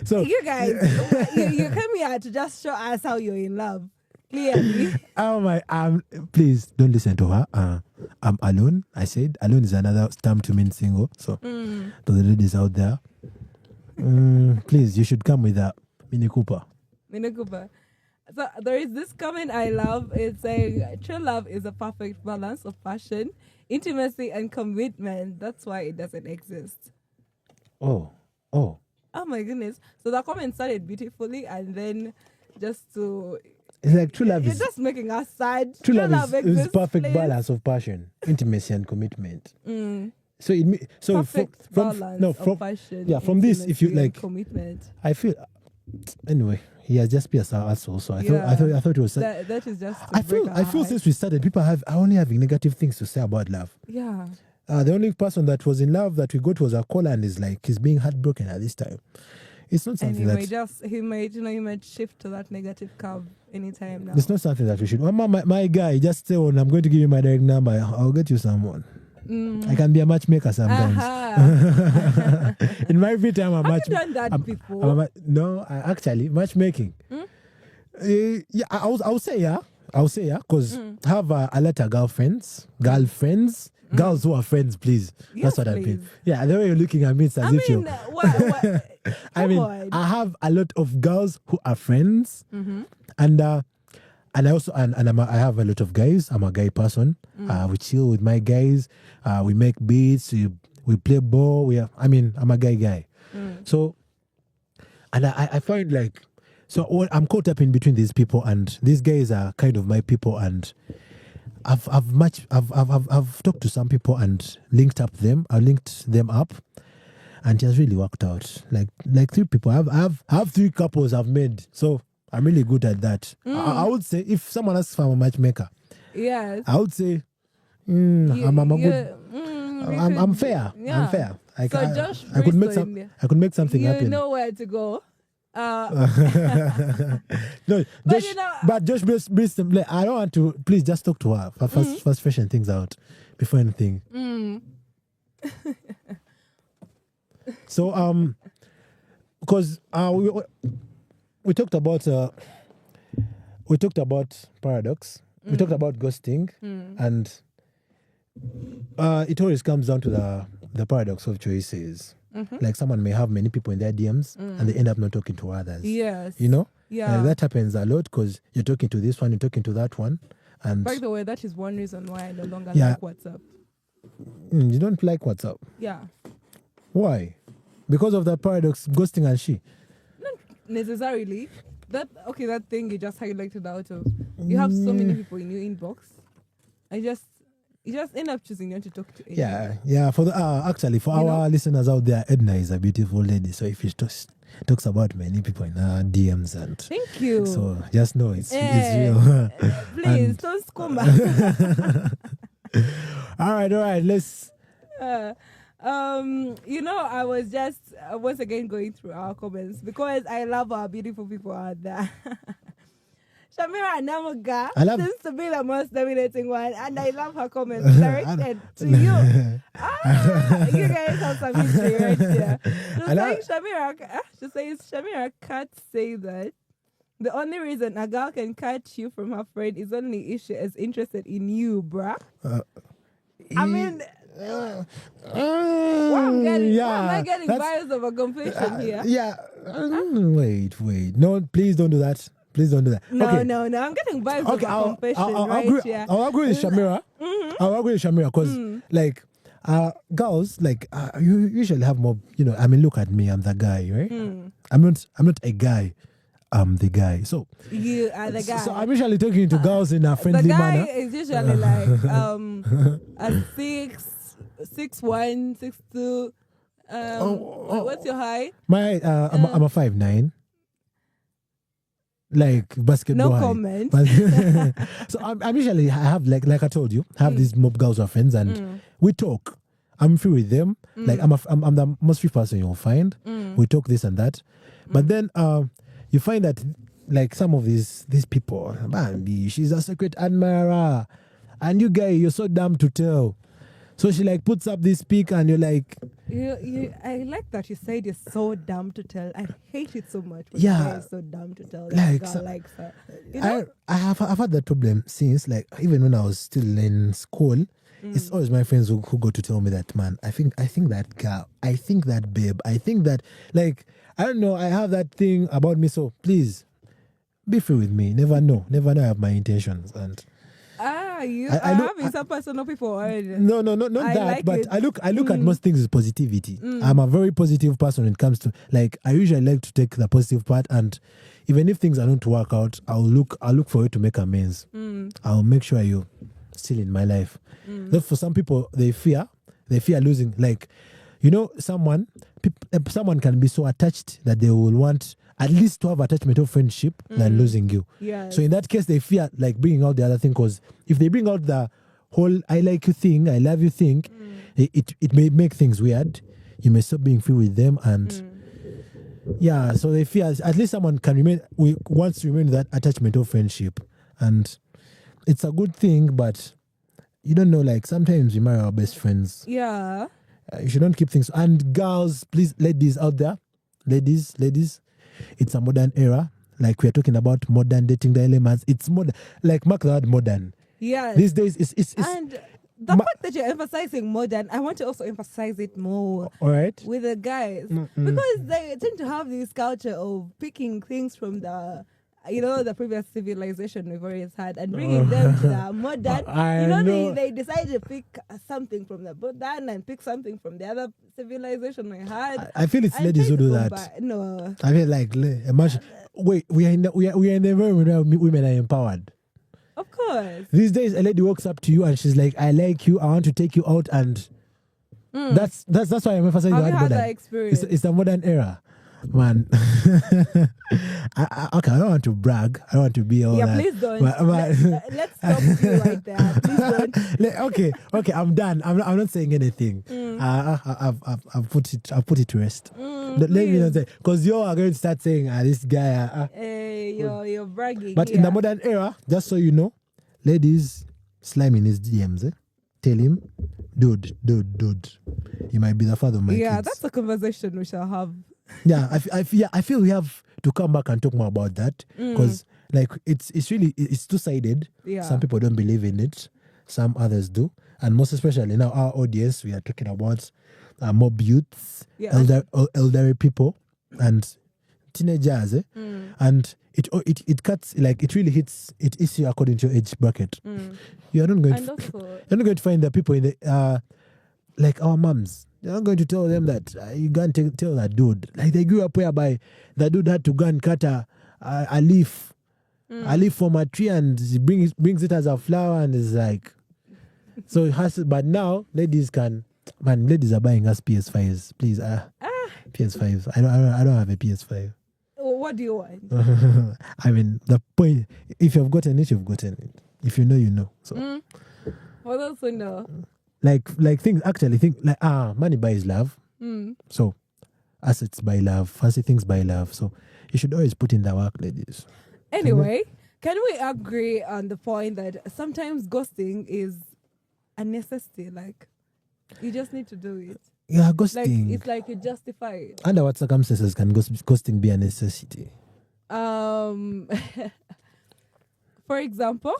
So you guys, you came here to just show us how you're in love. Clearly. Oh my! Please don't listen to her. I'm alone. I said alone is another term to mean single. So to the ladies out there, please, you should come with a Mini Cooper. So there is this comment I love. It's saying true love is a perfect balance of passion, intimacy, and commitment. That's why it doesn't exist. Oh my goodness. So the comment started beautifully, and then just to... It's like true love is... You're just making us sad. True love is perfect balance of passion, intimacy, and commitment. So perfect balance of passion. Yeah, from this, if you like... commitment. I feel... Anyway, he has just pierced our asshole. So I thought it was. That is just. I feel since we started, people are only having negative things to say about love. Yeah. The only person that was in love that we got was a caller, and is like he's being heartbroken at this time. It's not something he might shift to that negative curve anytime now. It's not something that we should. My guy, just say, I'm going to give you my direct number. I'll get you someone. I can be a matchmaker sometimes. In my free time, Have you done that before? No, actually, matchmaking. Yeah, I'll say yeah. Because I have a lot of girlfriends. Girls who are friends, please. Yes, that's what I please. mean. Yeah, the way you're looking at me, it's as if you're... what? I have a lot of girls who are friends, and I also I have a lot of guys. I'm a guy person. We chill with my guys. We make beats. We play ball. I'm a guy. So, and I find like, so I'm caught up in between these people, and these guys are kind of my people, and I've talked to some people and linked them up, and it has really worked out. Like 3 people. I have 3 couples I've made, so I'm really good at that. I would say if someone asks for a matchmaker, yes, I would say I'm fair. Yeah. I'm fair. I could make something happen. You know where to go. No, but Josh, I don't want to. Please just talk to her first, freshen things out before anything. So because we talked about paradox. We talked about ghosting, and it always comes down to the paradox of choices. Like someone may have many people in their DMs and they end up not talking to others. Yes. You know? Yeah. That happens a lot because you're talking to this one, you're talking to that one. And by the way, that is one reason why I no longer like WhatsApp. You don't like WhatsApp? Yeah. Why? Because of the paradox, ghosting and she? Not necessarily. That thing you just highlighted out of. You have so many people in your inbox. You just end up choosing not to talk to anyone. Yeah. For our listeners out there, Ednar is a beautiful lady. So if she talks about many people in her DMs, and thank you. So just know it's real. Please don't scum. All right. Let's. I was just once again going through our comments because I love our beautiful people out there. Shamira Namuga seems to be the most dominating one, and I love her comments directed to you. You guys have some history right here. She says Shamira can't say that. The only reason a girl can catch you from her friend is only if she is interested in you, bruh. I mean... why am I getting bias of a confession here? Wait. No, please don't do that. Please don't do that. No. I'm getting vibes of a confession here. I'll agree with Shamira. I'll agree with Shamira because girls you usually have more. Look at me. I'm the guy, right? I'm not a guy. I'm the guy. So you are the guy. So I'm usually talking to girls in a friendly manner. The guy is usually like a 6'1", 6'2". What's your height? My I'm a 5'9". Like basketball. No comment. So I'm usually I have like I told you, I have these mob girls or friends, and we talk. I'm free with them. Like I'm the most free person you'll find. We talk this and that, but then you find that like some of these people, man, she's a secret admirer, and you guy, you're so dumb to tell. So she like puts up this pic, and you're like, I like that you said you're so dumb to tell. I hate it so much when yeah, you're so dumb to tell. I've had that problem since, like, even when I was still in school. It's always my friends who go to tell me that, man, I think that girl, I think that babe, I think that, like, I don't know, I have that thing about me, so please be free with me. Never know I have my intentions. And you are having some personal people already. No, not that. Like but it. I look at most things as positivity. I'm a very positive person when it comes to, like, I usually like to take the positive part, and even if things are not to work out, I'll look for you to make amends. I'll make sure you're still in my life. For some people, they fear losing. Like, someone can be so attached that they will want at least to have attachment or friendship than losing you. Yes. So in that case, they fear like bringing out the other thing, because if they bring out the whole "I like you" thing, "I love you" thing, it may make things weird. You may stop being free with them, and yeah. So they fear at least someone wants to remain that attachment or friendship, and it's a good thing, but you don't know. Like sometimes we marry our best friends. Yeah. You should not keep things. And girls, please, ladies out there, ladies, it's a modern era. Like we're talking about modern dating dilemmas. It's modern. Like mark the word modern. Yeah. These days, it's and the fact that you're emphasizing modern, I want to also emphasize it more. All right. With the guys, because they tend to have this culture of picking things from the previous civilization we've always had and bringing them to the modern. They decide to pick something from the modern and pick something from the other civilization we had. I feel it's ladies who do that. No, I feel like imagine. Wait, we are in the environment where women are empowered. Of course. These days, a lady walks up to you and she's like, "I like you. I want to take you out," and that's why I'm emphasizing the word modern. That experience? It's the modern era. Man, I don't want to brag. I don't want to be all that. Please don't. Let's stop you right there. Please don't. Okay, I'm done. I'm not saying anything. I've put it to rest. Let me not say, because you are going to start saying, this guy. You're bragging. But in the modern era, just so you know, ladies, slime in his DMs. Tell him, dude, you might be the father of my kids. Yeah, that's a conversation we shall have. Yeah, I feel we have to come back and talk more about that, because like it's two-sided. Yeah. Some people don't believe in it, some others do, and most especially now our audience, we are talking about mob youths, elderly people, and teenagers, and it cuts, like it really hits you according to your age bracket. You're not going to find the people in the like our mums. You're not going to tell them that you can't tell that dude. Like they grew up whereby the dude had to go and cut a leaf from a tree, and he brings it as a flower, and it's like, so it has to, but now ladies are buying us PS5s, please. PS5s. I don't have a PS5. What do you want? I mean, the point, if you've gotten it, you've gotten it. If you know, you know. So What else we know? Like things actually think like money buys love. So assets buy love, fancy things buy love. So you should always put in the work, ladies. Anyway, can we agree on the point that sometimes ghosting is a necessity? Like you just need to do it. Yeah, ghosting. Like it's like you justify it. Under what circumstances can ghosting be a necessity? For example,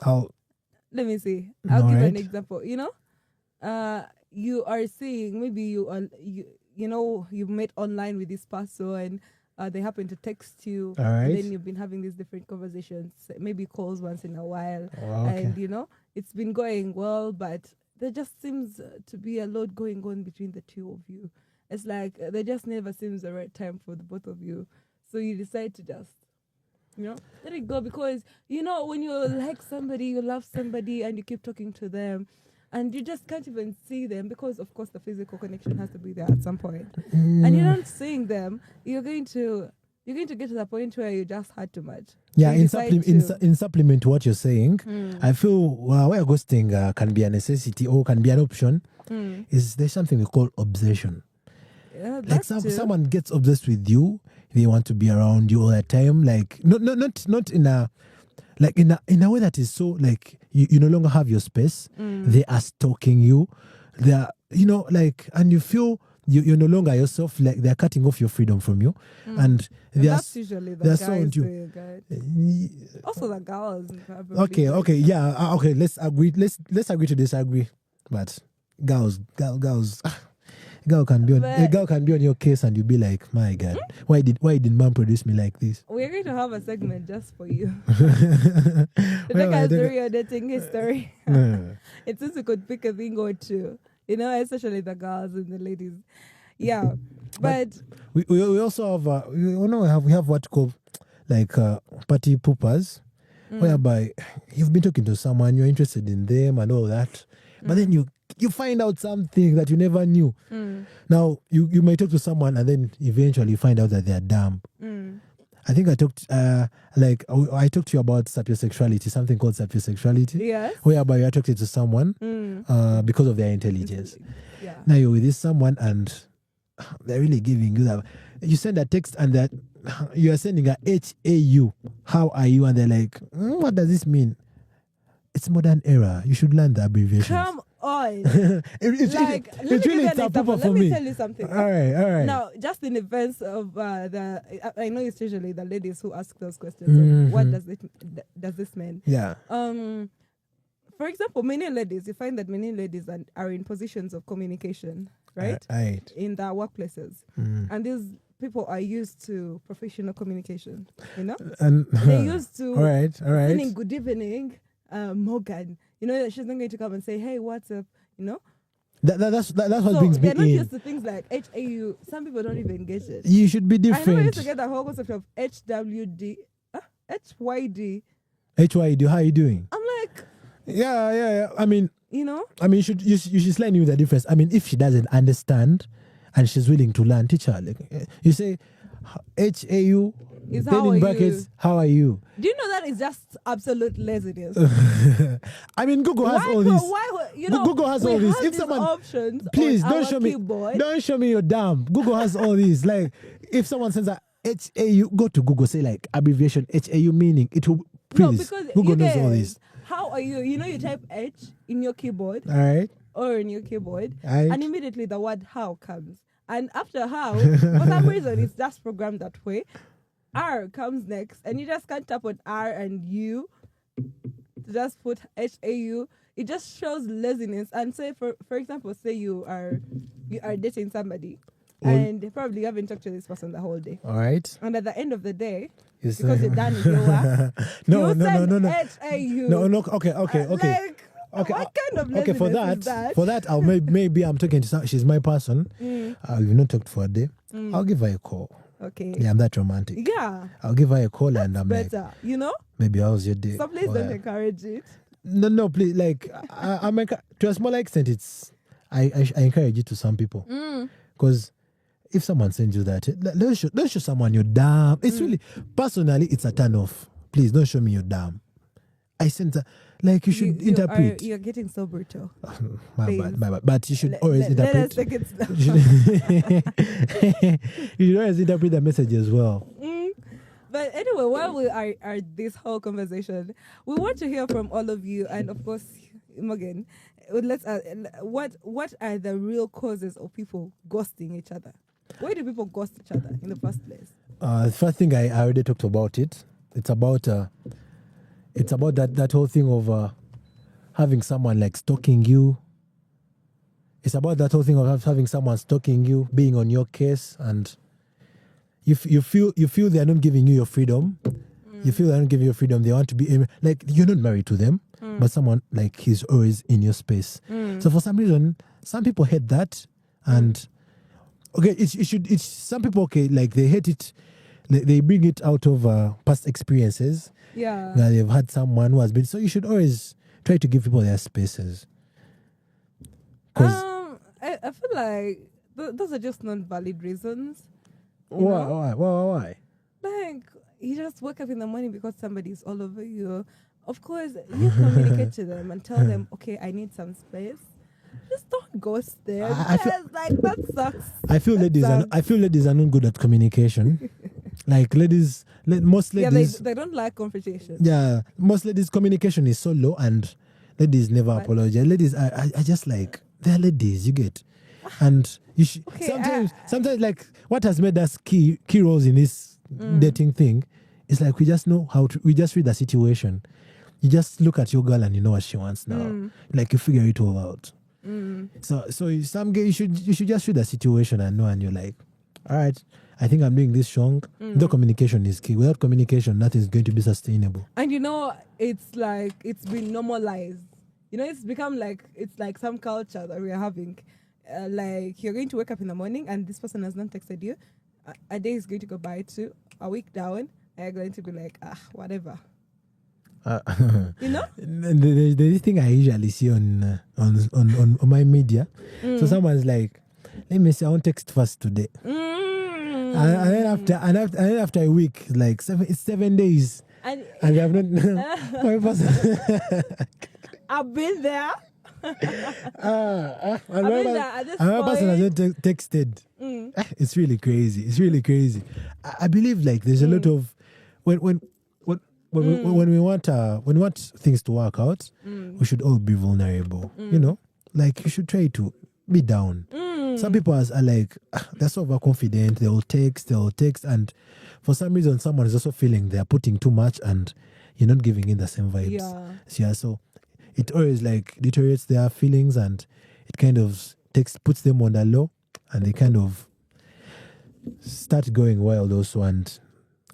let me see. I'll give an example. You are seeing, maybe you met online with this person, and they happen to text you. All right. And then you've been having these different conversations, maybe calls once in a while. Oh, okay. And it's been going well, but there just seems to be a lot going on between the two of you. It's like there just never seems the right time for the both of you. So you decide to just let it go, because when you like somebody, you love somebody, and you keep talking to them, and you just can't even see them, because of course the physical connection has to be there at some point. And you're not seeing them, you're going to get to the point where you just had too much. Yeah, in supplement to what you're saying, I feel where ghosting can be a necessity or can be an option is there's something we call obsession. Yeah, like someone gets obsessed with you. They want to be around you all the time. Like not in a like in a way that is so like you no longer have your space. They are stalking you. They are and you feel you're no longer yourself. Like they're cutting off your freedom from you, and that's usually the guys doing it. Also the girls. Okay, yeah. Okay, let's agree. Let's agree to disagree. But girls. A girl can be on your case, and you'll be like, my God, why did mom produce me like this? We're going to have a segment just for you. To take us through your dating history. It seems we could pick a thing or two, especially the girls and the ladies. Yeah, but we also have we have what called like party poopers, whereby you've been talking to someone, you're interested in them and all that, but then you find out something that you never knew. Now, you may talk to someone and then eventually you find out that they're dumb. I think I talked I talked to you about sapiosexuality, something called sapiosexuality. Yes. Whereby you're attracted to someone because of their intelligence. Yeah. Now you're with this someone and they're really giving you that. You send a text and that you are sending a HAU. How are you? And they're like, what does this mean? It's modern era. You should learn the abbreviations. Come on. It's really tough for me. Let me tell you something. All right. Now, just in advance of I know it's usually the ladies who ask those questions. What does this mean? Yeah. For example, many ladies, you find that many ladies are in positions of communication, right? Right. In their workplaces. And these people are used to professional communication, you know? And they're used to all right. saying good evening, Morgan. You know, she's not going to come and say, hey, what's up? You know? That's what brings me in. They're not in. used to things like HAU. Some people don't even get it. You should be different. I never used to get the whole concept of HWD, HYD. HYD, how are you doing? I'm like... Yeah. I mean... You know? I mean, you should learn you the difference. I mean, if she doesn't understand and she's willing to learn, teach her. Like, you say, HAU, is then in brackets, how are you? Do you know that is just absolute laziness? I mean, Google has all this. Google has all this. If someone options, please don't show me your damn. Google has all these. Like, if someone sends a HAU, go to Google, say like abbreviation HAU meaning. It will. Please, because Google knows all this. How are you? You know, you type H in your keyboard, all right, or in your keyboard, right, and immediately the word how comes. And after how, for some reason, it's just programmed that way. R comes next, and you just can't tap on R and U to just put HAU. It just shows laziness. And say, for example, say you are dating somebody, and probably you haven't talked to this person the whole day. All right. And at the end of the day, because you're done with your work, no. HAU. No. Okay. Like, what kind of laziness is that? For that, I'll maybe I'm talking to some. She's my person. We've not talked for a day. I'll give her a call. Okay. Yeah, I'm that romantic. Yeah. I'll give her a call. That's and I'm better, like, you know? Maybe how's your day? So please don't encourage it. No, please. Like, I'm to a smaller extent, I encourage it to some people. Because if someone sends you that, don't show someone your damn. It's really, personally, it's a turn off. Please don't show me your damn. I sent like you should interpret. You're getting so brutal. My bad. But you should always interpret. Let us take it slow. You should always interpret the message as well. But anyway, while we are this whole conversation, we want to hear from all of you, and of course, Morgan. Let's what are the real causes of people ghosting each other? Why do people ghost each other in the first place? The first thing I already talked about it. It's about that whole thing of having someone like stalking you. It's about that whole thing of having someone stalking you, being on your case, and you feel they are not giving you your freedom. You feel they're not giving you your freedom. They want to be like you're not married to them, but someone like he's always in your space. So for some reason, some people hate that, and okay, it's some people like they hate it. They bring it out of past experiences. Yeah. That they've had someone who has been. So you should always try to give people their spaces. I feel like those are just non-valid reasons. Why? Like, you just wake up in the morning because somebody's all over you. Of course, you communicate to them and tell them, okay, I need some space. Just don't ghost them. That sucks. I feel ladies are not good at communication. Like most ladies. Yeah, they don't like confrontation. Yeah, most ladies' communication is so low, and ladies never apologize. Ladies are just like they're ladies. You get, and you sometimes like what has made us key roles in this dating thing is like we just know we just read the situation. You just look at your girl and you know what she wants now. Like you figure it all out. So some you should just read the situation and know, and you're like, all right, I think I'm doing this wrong. The communication is key. Without communication, nothing is going to be sustainable. And you know, it's like it's been normalized. You know, it's become like it's like some culture that we are having. Like you're going to wake up in the morning and this person has not texted you. A day is going to go by too. A week down, and you're going to be like, whatever. You know, there's this thing I usually see on my media. So someone's like, let me see, I want text first today. And then after a week, like it's 7 days. And we have not. I've been there. Another person has not texted. It's really crazy. It's really crazy. I believe like there's a lot of when we want things to work out, we should all be vulnerable. You know, like you should try to be down. Some people are like they're so overconfident. They'll text, and for some reason, someone is also feeling they're putting too much, and you're not giving in the same vibes. Yeah. So it always like deteriorates their feelings, and it kind of puts them on the low, and they kind of start going wild also. And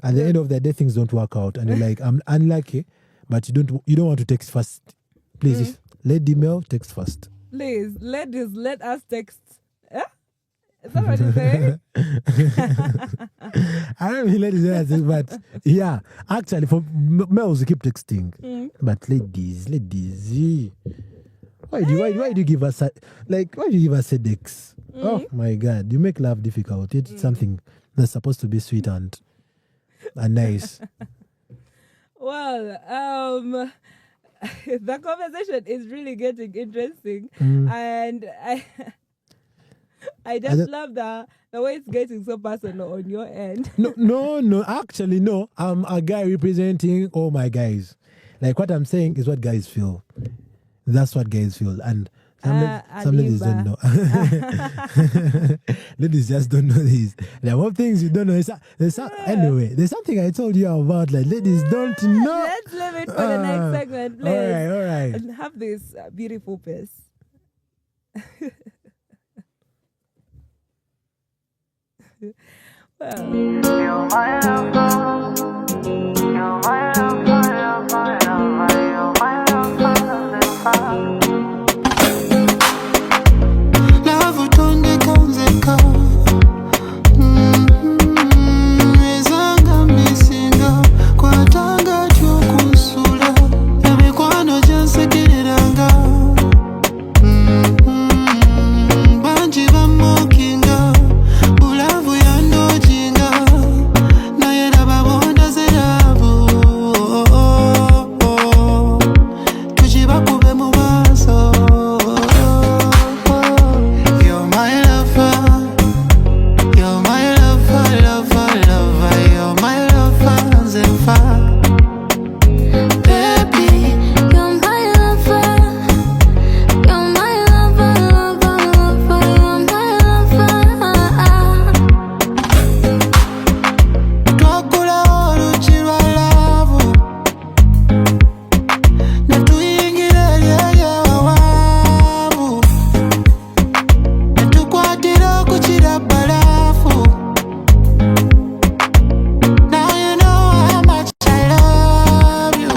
at the end of the day, things don't work out, and you're like, I'm unlucky, but you don't want to text first. Please, let the mail text first. Please, let us text. Is that what you say? I don't mean ladies, but yeah, actually, for males, we keep texting. But ladies, why do you give us headaches? Oh my God, you make love difficult. It's something that's supposed to be sweet and nice. Well, the conversation is really getting interesting, and I just love the way it's getting so personal on your end. No. Actually, no. I'm a guy representing all my guys. Like what I'm saying is what guys feel. That's what guys feel, and some ladies don't know. Ladies just don't know this. There are more things you don't know. Anyway, there's something I told you about. Like ladies don't know. Let's leave it for the next segment, please. All right. And have this beautiful piece. Well. You're my lover. You're my lover. You're my lover. You're my lover. Love utonde kanzeka. Ezanga misinga kwatanga chukusula. Ebikwano jansekereranga. Banji bamokinga. Ulavu yandojinga. Nayera babonda zerabu. Tujibakube mu baso. You're my lover. You're my lover, lover, lover. You're my lover, Zenfa. Baby, you're my lover. You're my lover, lover, lover. You're my lover. Twakula oluchirwa love. Netuyingira lyaya wawabu. Netukwatira kuchira balafu. Now you know how much I love you.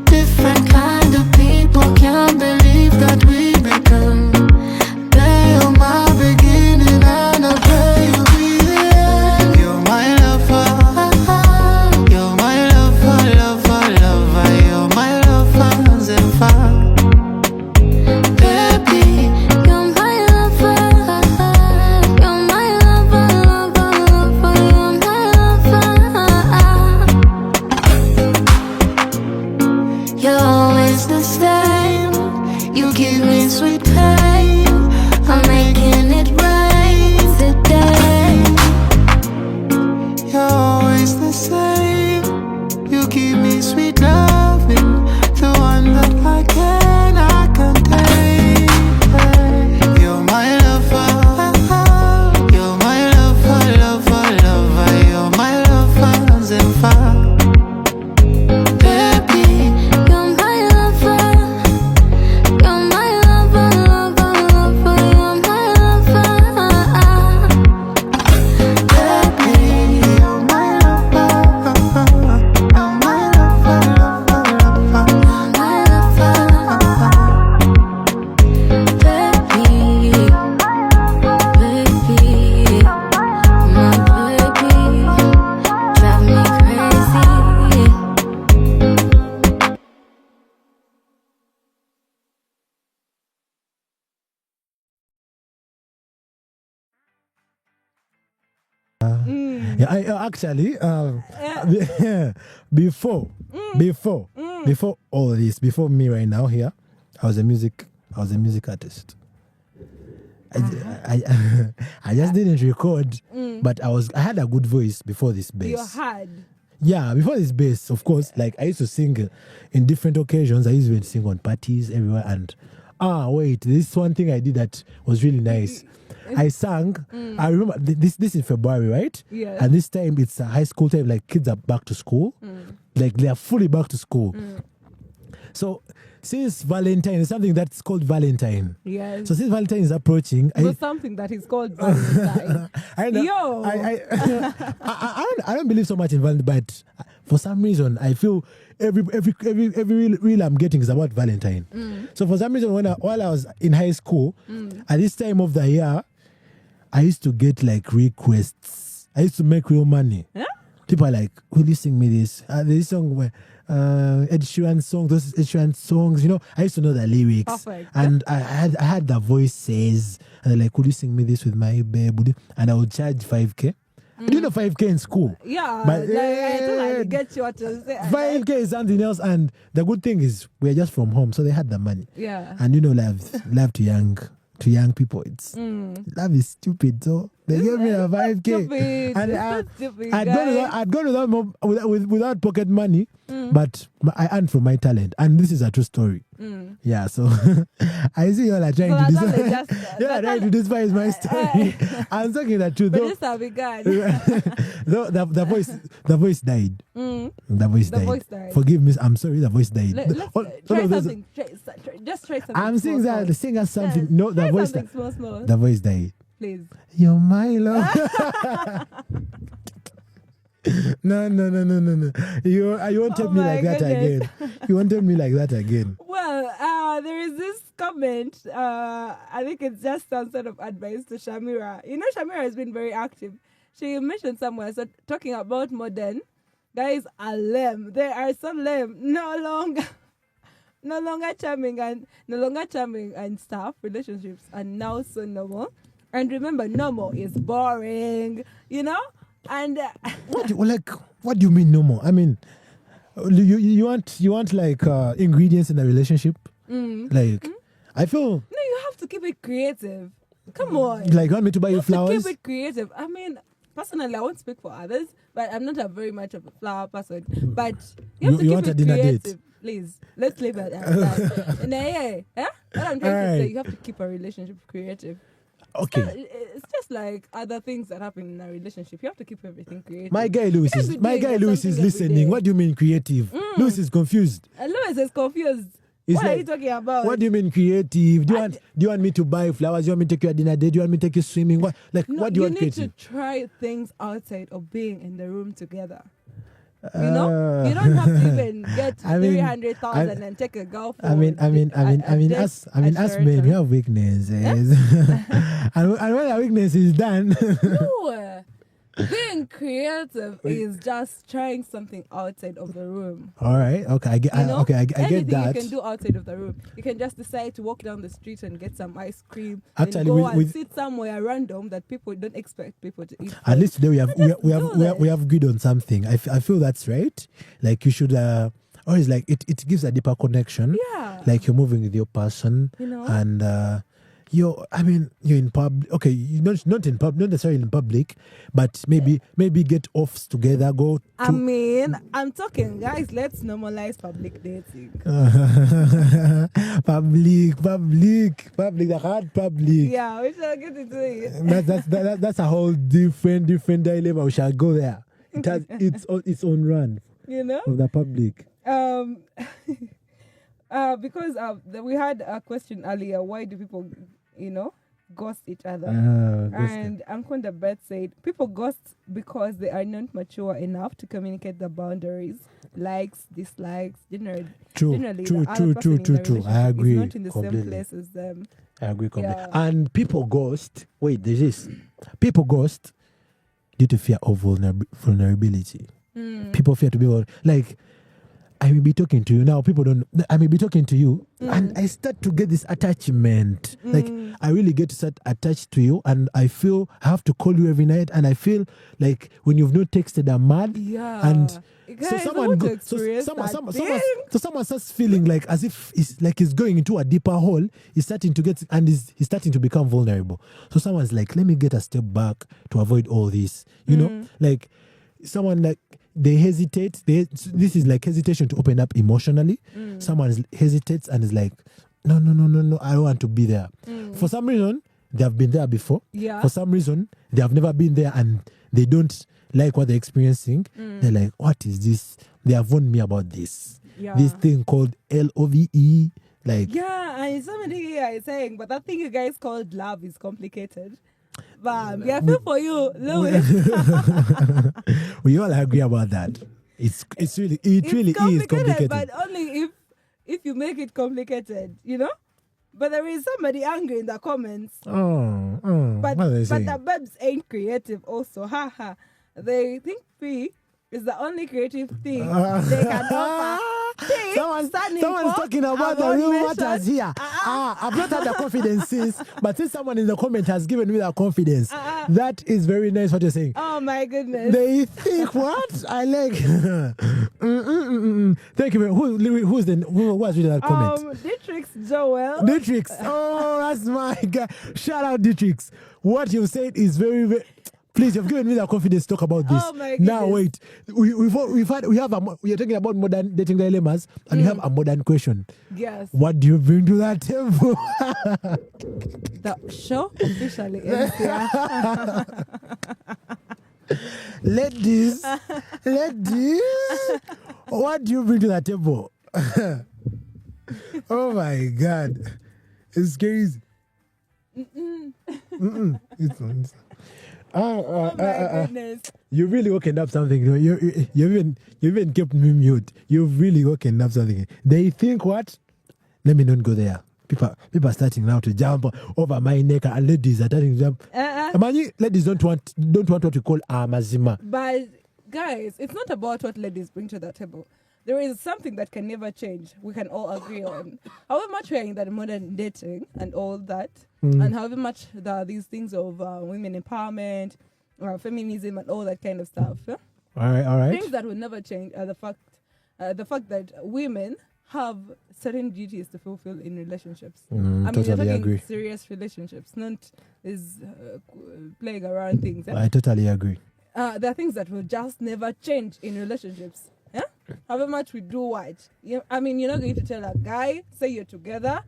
Different kind of people can't believe that we become. Play on my beginning and I pray you be the end. You're my lover. You're my lover, lover, lover. You're my lover, Zenfa. Baby, you're my lover. You're my lover, lover, lover. You're my lover. You're always the same. You give me sweet pain. I'm making it rain today. You're always the same. You give me sweet loving, the one that I can take. You're my lover. You're my lover, lover, lover. You're my lover, Zenfa. Baby, you're my lover. You're my lover, lover, lover. You're my lover. Baby, you're my lover. You're my lover, Yeah, I actually before all this, before me right now here, I was a music artist. I just didn't record, but I had a good voice before this bass. You had. Yeah, before this bass, of course. Like I used to sing in different occasions. I used to sing on parties everywhere. And this one thing I did that was really nice. I sang. I remember this is February, right? Yeah. And this time it's a high school time. Like kids are back to school. Like they are fully back to school. So since Valentine, it's something that's called Valentine. Yes. So since Valentine is approaching, There's something that is called Valentine. I know. Yo. I don't believe so much in Valentine, but for some reason I feel every reel I'm getting is about Valentine. So for some reason while I was in high school, at this time of the year, I used to get like requests. I used to make real money. Huh? People are like, will you sing me this? This song where Ed Sheeran song, those Ed Sheeran songs, I used to know the lyrics. Perfect. And I had the voices, and they're like, could you sing me this with my babe? And I would charge 5K. Do you know 5K in school? Yeah, But, I totally get you what you're saying. 5K is something else, and the good thing is we're just from home, so they had the money. Yeah. And love to young people, it's love is stupid, so they gave me a 5K. Stupid. And It's stupid, I'd gone without pocket money, but I earned from my talent, and this is a true story. Yeah, so I see you all are trying to trying to despise my story. I'm talking the truth. But Though, this will be good. though the voice died. The voice died. Forgive me, I'm sorry. The voice died. Let's try something. Just try something. I'm saying small, that sing us something. Yes. No, the Try voice something died. small. The voice died. Please. You're my love. No. You won't tell me like that again. You won't tell me like that again. Well, there is this comment. I think it's just some sort of advice to Shamira. Shamira has been very active. She mentioned somewhere, so talking about modern guys are lame. They are so lame. No longer charming and stuff. Relationships are now so normal. And remember, normal is boring. And what do you mean normal? I mean, you want like ingredients in a relationship? I feel no, you have to keep it creative. Come on. Like you want me to buy you have flowers? To keep it creative. I mean, personally, I won't speak for others, but I'm not a very much of a flower person. But you have to keep it creative. Date? Please, let's leave it at that. What I'm trying to say, you have to keep a relationship creative. Okay. It's just like other things that happen in a relationship. You have to keep everything creative. My guy Lewis is listening. What do you mean creative? Lewis is confused. Lewis is confused. What are you talking about? What do you mean creative? Do you want me to buy flowers? Do you want me to take you a dinner date? Do you want me to take you swimming? What do you want creative? You need to try things outside of being in the room together. You don't have to even get 300,000 and take a golf. Us men, we have weaknesses, and when our weakness is done, no, being creative is just trying something outside of the room. All right, okay, I get Anything that. You can do outside of the room. You can just decide to walk down the street and get some ice cream. Actually, and go and sit somewhere random that people don't expect people to eat. At least today we have agreed on something. I feel that's right. Like you should. Or it's like it gives a deeper connection. Yeah. Like you're moving with your person, and you're in public. Okay, you're not in public, not necessarily in public, but maybe get offs together. I'm talking, guys. Let's normalize public dating. public, the hard public. Yeah, we shall get into it. That's a whole different dilemma. We shall go there. It has its own run. Of the public. Because we had a question earlier. Why do people, ghost each other? And Ankonda Beth said people ghost because they are not mature enough to communicate the boundaries, likes, dislikes. Generally, true. I agree. Is not in the completely. same place as them. I agree completely. Yeah. And people ghost. Wait, there's this. People ghost due to fear of vulnerability. People fear to be like. I may be talking to you now. People don't. I may be talking to you, and I start to get this attachment. Like I really get to start attached to you, and I feel I have to call you every night, and I feel like when you've not texted, I'm mad. Yeah. And Guys, so someone starts feeling like as if he's going into a deeper hole. He's starting to get, and he's starting to become vulnerable. So someone's like, let me get a step back to avoid all this. You know, like someone like. They hesitate. This is like hesitation to open up emotionally. Someone hesitates and is like, no, I don't want to be there. For some reason, they have been there before. Yeah. For some reason, they have never been there and they don't like what they're experiencing. They're like, what is this? They have warned me about this. Yeah. This thing called LOVE. Like, yeah, and somebody here is saying, but that thing you guys called love is complicated. But I feel for you, Louis. We all agree about that. It's really is complicated. But only if you make it complicated, you know. But there is somebody angry in the comments. But the babes ain't creative. Also, haha. They think P is the only creative thing they can offer. Someone's talking about the real matters here. I've not had the confidence since, but since someone in the comment has given me that confidence, that is very nice what you're saying. Oh my goodness. They think what? I like. Thank you. Who was reading that comment? Dietrich Joel. Dietrich. Oh, that's my guy. Shout out Dietrich. What you said is very, very. Please, you've given me the confidence to talk about this. Oh my goodness. Now we are talking about modern dating dilemmas, and we have a modern question. Yes. What do you bring to that table? The show officially ends here. Ladies, what do you bring to that table? Oh my God, it's crazy. It's fun. Oh my goodness. You've really woken up something. You even kept me mute. You've really woken up something. They think what? Let me not go there. People are starting now to jump over my neck, and ladies are starting to jump. Ladies don't want what we call mazima. But guys, it's not about what ladies bring to the table. There is something that can never change. We can all agree on. However much we are in that modern dating and all that, and however much there are these things of women empowerment, feminism, and all that kind of stuff. Yeah? All right. Things that will never change are the fact that women have certain duties to fulfill in relationships. I mean, totally you're talking agree. serious relationships, not is playing around things. I totally agree. There are things that will just never change in relationships. Yeah? However much we do what? I mean, you're not going to tell a guy, say you're together.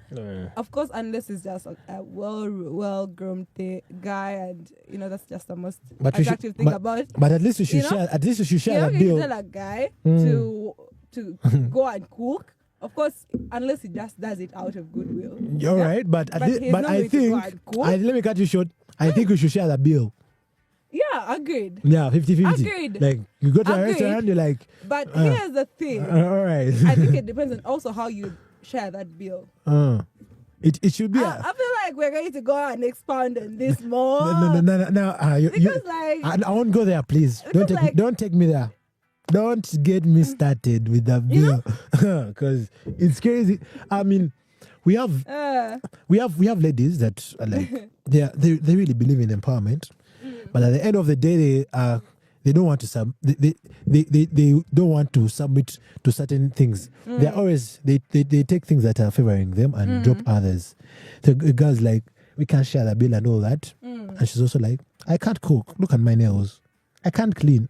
Of course, unless it's just a well-groomed guy, and that's just the most attractive thing about it. But at least you should share. At least you should share that deal. You're not going to tell a guy to go and cook. Of course, unless he just does it out of goodwill. You're right, but I think let me cut you short. I think we should share the bill. Yeah, agreed. Yeah, 50-50. Agreed. Like, you go to a restaurant, you're like... But here's the thing. All right. I think it depends on also how you share that bill. It should be... I feel like we're going to go and expound on this more. No. I won't go there, please. Don't take me there. Don't get me started with the bill. Because it's crazy. I mean... We have ladies that are like they really believe in empowerment, but at the end of the day they don't want to they don't want to submit to certain things. They're always they take things that are favoring them and drop others. The girl's like, we can't share the bill and all that, and she's also like, I can't cook. Look at my nails. I can't clean.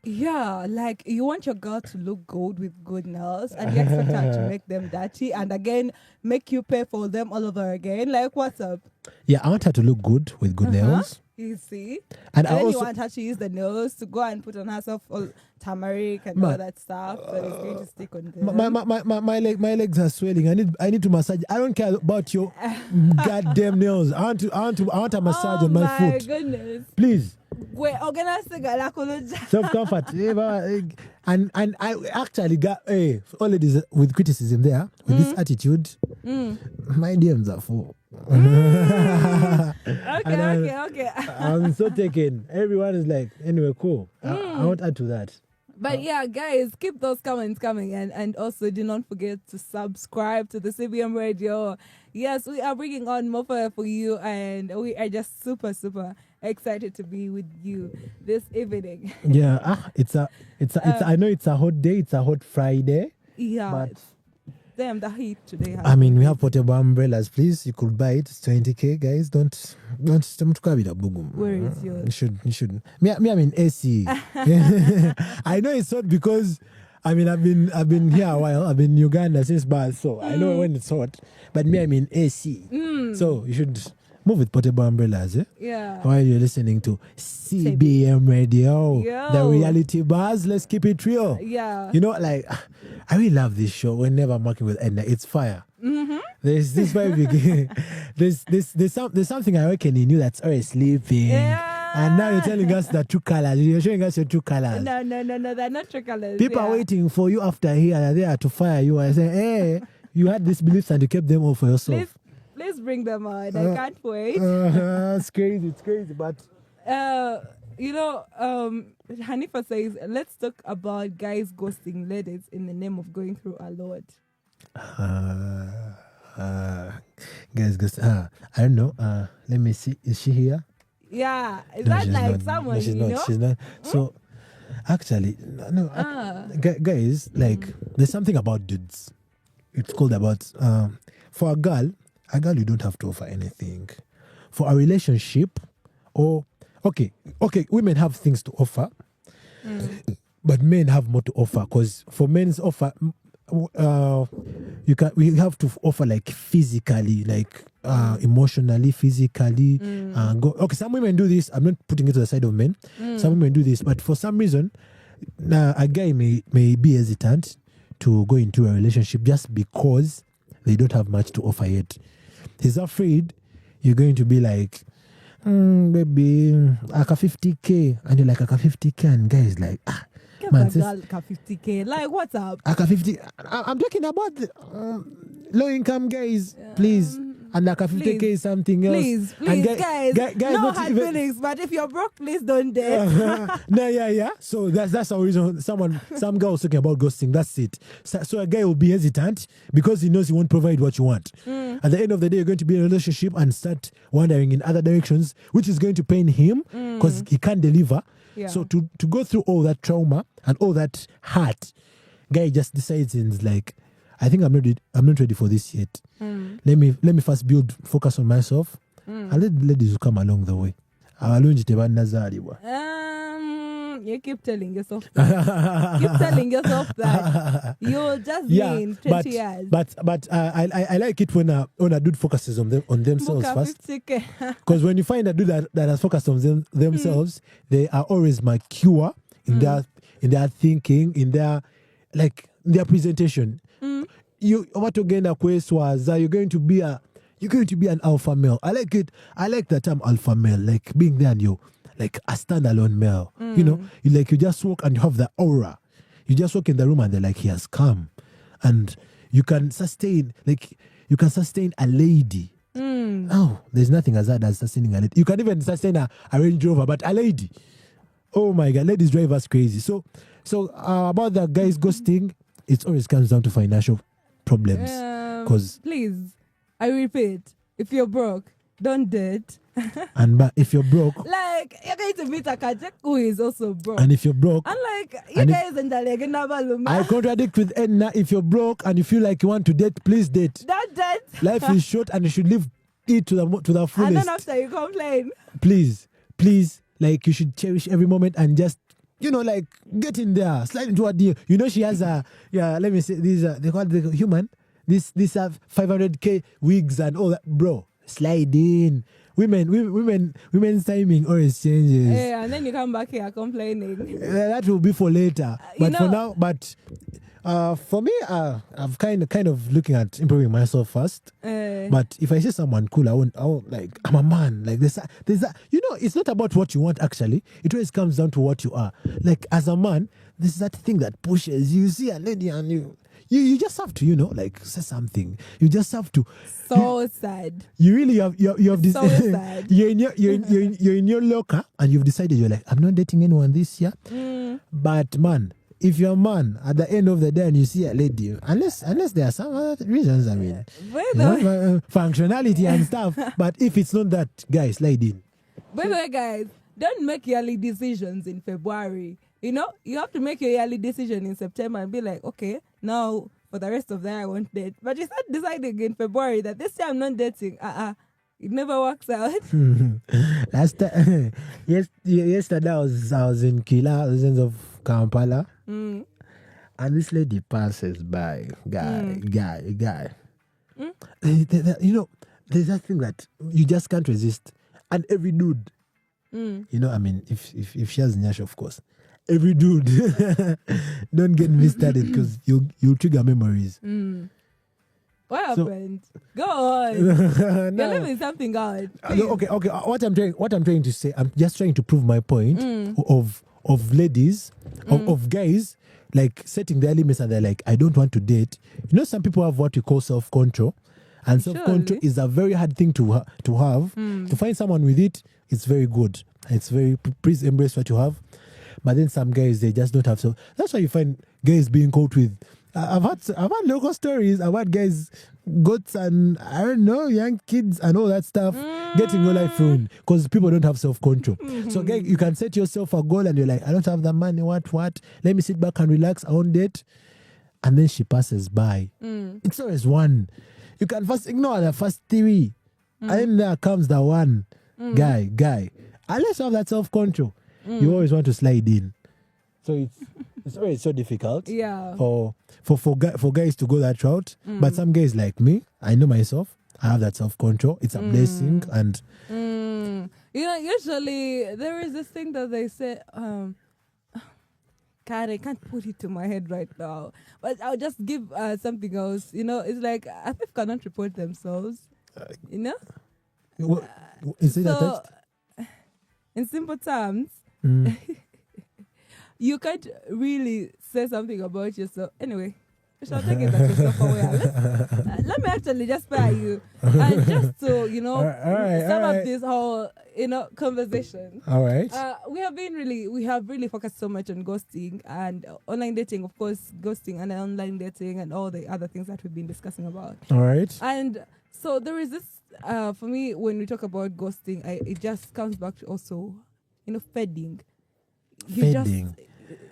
Yeah, like you want your girl to look good with good nails, and you expect her to make them dirty and again make you pay for them all over again. Like, what's up? Yeah, I want her to look good with good nails. You see? And then you want her to use the nails to go and put on herself all turmeric and all that stuff that is going to stick on them. My legs are swelling. I need to massage. I don't care about your goddamn nails. I want a massage on my foot. Oh my goodness. Please. Self-comfort. And I actually got all ladies with criticism there, with this attitude. My DMs are full. Okay. I'm so taken. Everyone is like, anyway, cool. I won't add to that. But yeah, guys, keep those comments coming, and also do not forget to subscribe to the CBM Radio. Yes, we are bringing on more fire for you, and we are just super, super excited to be with you this evening. Yeah, I know it's a hot day, it's a hot Friday. Yeah, but damn, the heat today. I mean, we have portable umbrellas, please. You could buy it. It's 20k, guys. Don't Where is yours? You should. Me, I mean AC. I know it's hot because I mean I've been here a while. I've been in Uganda since birth, so I know when it's hot. But me, I mean AC. So you should move with portable umbrellas, Yeah. while you're listening to CBM Radio, Yo. the reality buzz. Let's keep it real. Yeah. You know, like, I really love this show. Whenever I'm working with Ednar, it's fire. There's this vibe. there's something I reckon in you that's always sleeping. Yeah. And now you're telling us the true colors. You're showing us your true colors. No, they're not true colors. People are waiting for you after here and there to fire you. I say, hey, you had these beliefs and you kept them all for yourself. Please bring them on. I can't wait. It's crazy. But Hanifa says, let's talk about guys ghosting ladies in the name of going through a lot. Guys, I don't know. Let me see. Is she here? Yeah. Is No, that she's like not. someone, No, she's you not. know? She's not. So, actually, no. Guys, like, there's something about dudes. It's called about, for a girl, you don't have to offer anything. For a relationship, okay, women have things to offer, but men have more to offer. Because for men's offer, we have to offer like physically, like emotionally, physically. Some women do this. I'm not putting it to the side of men. Some women do this, but for some reason, a guy may be hesitant to go into a relationship just because they don't have much to offer yet. He's afraid you're going to be like, baby, aka 50k, and you're like, aka 50k, and guys like, man, girl, aka 50k, like, what's up? Aka 50. I'm talking about the, low income guys, please. And aka 50k is something else. Please, and guys, no hard feelings, but if you're broke, please don't date. No, yeah. So that's the reason some girl was talking about ghosting. That's it. So a guy will be hesitant because he knows he won't provide what you want. At the end of the day, you're going to be in a relationship and start wandering in other directions, which is going to pain him because he can't deliver. Yeah. So to go through all that trauma and all that hurt, guy just decides and is like, I think I'm not ready for this yet. Let me first focus on myself, and let the ladies come along the way. You keep telling yourself that you'll just be in 20 years. But I like it when a dude focuses on themselves first. Because when you find a dude that has focused on themselves, they are always mature in their thinking, in their presentation. You're going to be an alpha male. I like it. I like the term alpha male, like being there and you like a standalone male. You know, you just walk and you have the aura. You just walk in the room and they're like, he has come. And you can sustain a lady. Oh, there's nothing as hard as sustaining a lady. You can even sustain a Range Rover, but a lady. Oh my God, ladies drive us crazy. So about the guys ghosting, it always comes down to financial problems. Because please, I repeat, if you're broke, don't date. But if you're broke, like you're going to meet a kajek who is also broke. And if you're broke, and like you guys in the I contradict with Edna. If you're broke and you feel like you want to date, please date. Don't date. Life is short and you should live it to the fullest. And then after you complain, please, like you should cherish every moment and just, like get in there, slide into a deal. She has let me say these they call it the human. These have 500k wigs and all that, bro. Slide in. Women's timing always changes. Yeah, and then you come back here complaining. That will be for later. But for now, for me, I've kind of looking at improving myself first. But if I see someone cool, I won't like, I'm a man. Like there's that. It's not about what you want actually. It always comes down to what you are. Like as a man, there's that thing that pushes. You see a lady and you just have to, like say something. You just have to. So sad. You really have this. So sad. you're in your locker and you've decided you're like, I'm not dating anyone this year. But man, if you're a man at the end of the day and you see a lady, unless there are some other reasons, I mean, functionality and stuff. But if it's not that, guys, slide in. By the way, guys, don't make yearly decisions in February. You have to make your yearly decision in September and be like, okay, now for the rest of the year I won't date. But you start deciding in February that this year I'm not dating. It never works out. Last time, yesterday I was in Kila, the of Kampala, and this lady passes by. Guy. There's that thing that you just can't resist, and every dude, I mean, if she has Nyash, of course, every dude, don't get me started because you'll trigger memories. What happened? Go on. You're living something out. Okay. What I'm trying to say, I'm just trying to prove my point of ladies, of guys, like setting their limits and they're like, I don't want to date. Some people have what we call self-control. And self-control is a very hard thing to have. To find someone with it, it's very good. It's very, please embrace what you have. But then some guys, they just don't have. So that's why you find guys being caught with. I've had local stories. I've had guys, goats and I don't know, young kids and all that stuff getting your life ruined because people don't have self-control. So guys, you can set yourself a goal and you're like, I don't have the money, what? Let me sit back and relax, I won't date. And then she passes by. It's always one. You can first ignore the first three. And then there comes the one guy. Unless you have that self-control, you always want to slide in. So it's always so difficult for guys to go that route. But some guys like me, I know myself, I have that self-control. It's a blessing. And usually there is this thing that they say, God, I can't put it to my head right now. But I'll just give something else. It's like a thief cannot report themselves. Is it attached? In simple terms, you can't really say something about yourself. Anyway, we shall take it that yourself away. Let me actually just spare you. And just to, sum up this whole, conversation. All right. We have really focused so much on ghosting and online dating, of course, ghosting and online dating and all the other things that we've been discussing about. All right. And so there is this, for me, when we talk about ghosting, it just comes back to also, fading.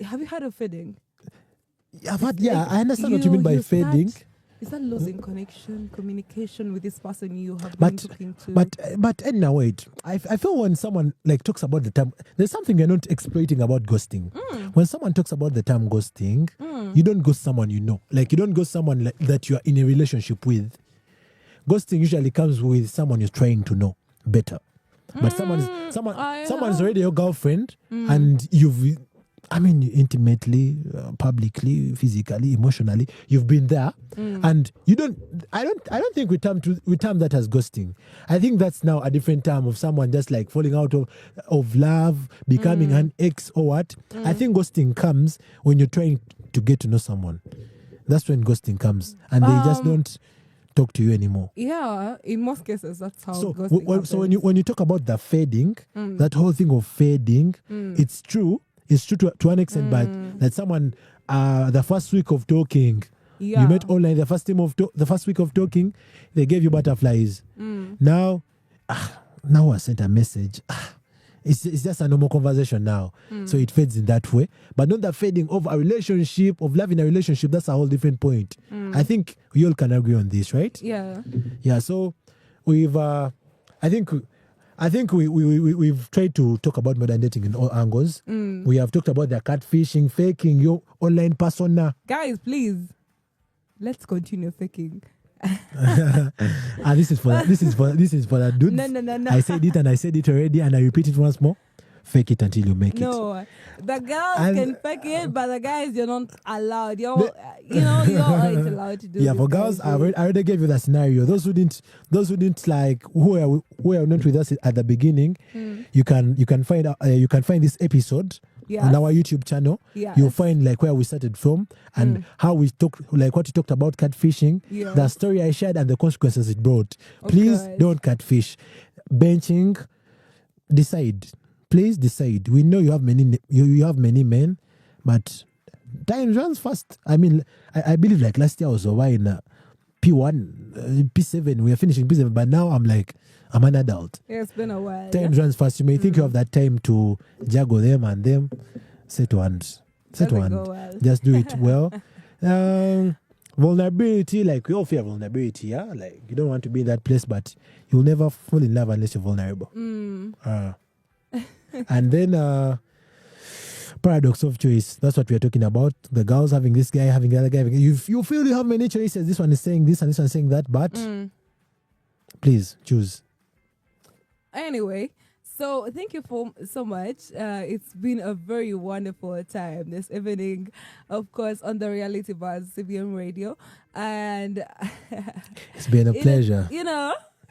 Have you heard of fading? I understand what you mean by fading. Is that losing communication with this person you have been talking to? But Ednar, wait. I feel when someone talks about the term, there's something you're not exploiting about ghosting. When someone talks about the term ghosting, you don't ghost someone you know. You don't ghost someone that you are in a relationship with. Ghosting usually comes with someone you're trying to know better. But someone's already your girlfriend and you've, intimately, publicly, physically, emotionally, you've been there, and I don't think we term that as ghosting. I think that's now a different term of someone just falling out of love, becoming an ex or what. I think ghosting comes when you're trying to get to know someone. That's when ghosting comes, and they just don't talk to you anymore. Yeah, in most cases, that's how ghosting happens. So when you talk about the fading, that whole thing of fading, it's true. It's true to an extent, but that someone, the first week of talking, you met online, the first week of talking, they gave you butterflies. Now I sent a message. It's just a normal conversation now. So it fades in that way. But not the fading of a relationship, of love in a relationship. That's a whole different point. I think we all can agree on this, right? Yeah. Yeah, so we've, I think we've tried to talk about modern dating in all angles. We have talked about the catfishing, faking, your online persona. Guys, please, let's continue faking. This is for the dudes. No. I said it already, and I repeat it once more. Fake it until you make it. No, the girls can fake it, but the guys, you're not allowed. You're not allowed to do it. Yeah, for girls, I already gave you the scenario. Those who didn't who are not with us at the beginning, you can find this episode on our YouTube channel. Yes. You'll find where we started from and how we talked, what we talked about catfishing, the story I shared, and the consequences it brought. Please don't catfish. Benching, decide. Please decide. We know you have many men, but time runs fast. I mean, I believe like last year I was away in P1, P7. We are finishing P7, but now I'm an adult. Yeah, it's been a while. Time runs fast. You may think you have that time to juggle them and them. Set one. Well. Just do it well. Vulnerability, like we all fear vulnerability, yeah? Like you don't want to be in that place, but you'll never fall in love unless you're vulnerable. And then paradox of choice. That's what we're talking about. The girls having this guy, having the other guy. You feel you have many choices. This one is saying this and this one is saying that, but please choose. Anyway, so thank you so much. It's been a very wonderful time this evening, of course, on the Reality Buzz CBM Radio. And it's been a pleasure.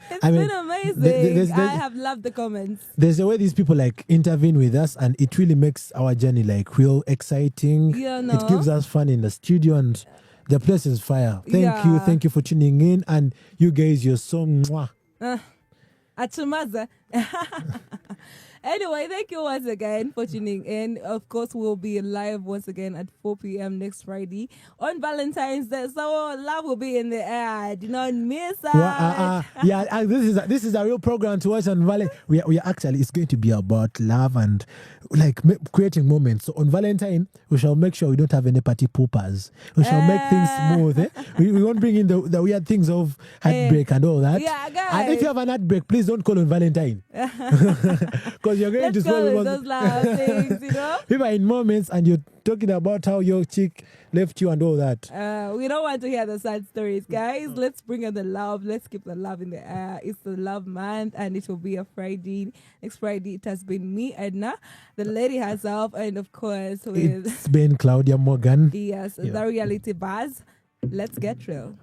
It's been amazing. I have loved the comments. There's a way these people like intervene with us, and it really makes our journey like real exciting. It gives us fun in the studio, and the place is fire. Thank you for tuning in, and you guys, you're so mwah. Achumaza. Anyway, thank you once again for tuning in. Of course, we'll be live once again at 4 p.m. next Friday on Valentine's Day. So love will be in the air. Do not miss out. Yeah, this is a real program to watch on Valentine. We are actually, it's going to be about love and like creating moments. So on Valentine, we shall make sure we don't have any party poopers. We shall make things smooth. We won't bring in the weird things of heartbreak and all that. Yeah, guys. And if you have an heartbreak, please don't call on Valentine. Because you're going to spoil those loud things, People are in moments and you're talking about how your chick left you and all that. We don't want to hear the sad stories, guys. Let's bring in the love. Let's keep the love in the air. It's the love month, and it will be a Friday. Next Friday, it has been me, Ednar, the lady herself, and of course, it's been Claudia Morgan. Yes, the Reality Buzz. Let's get real.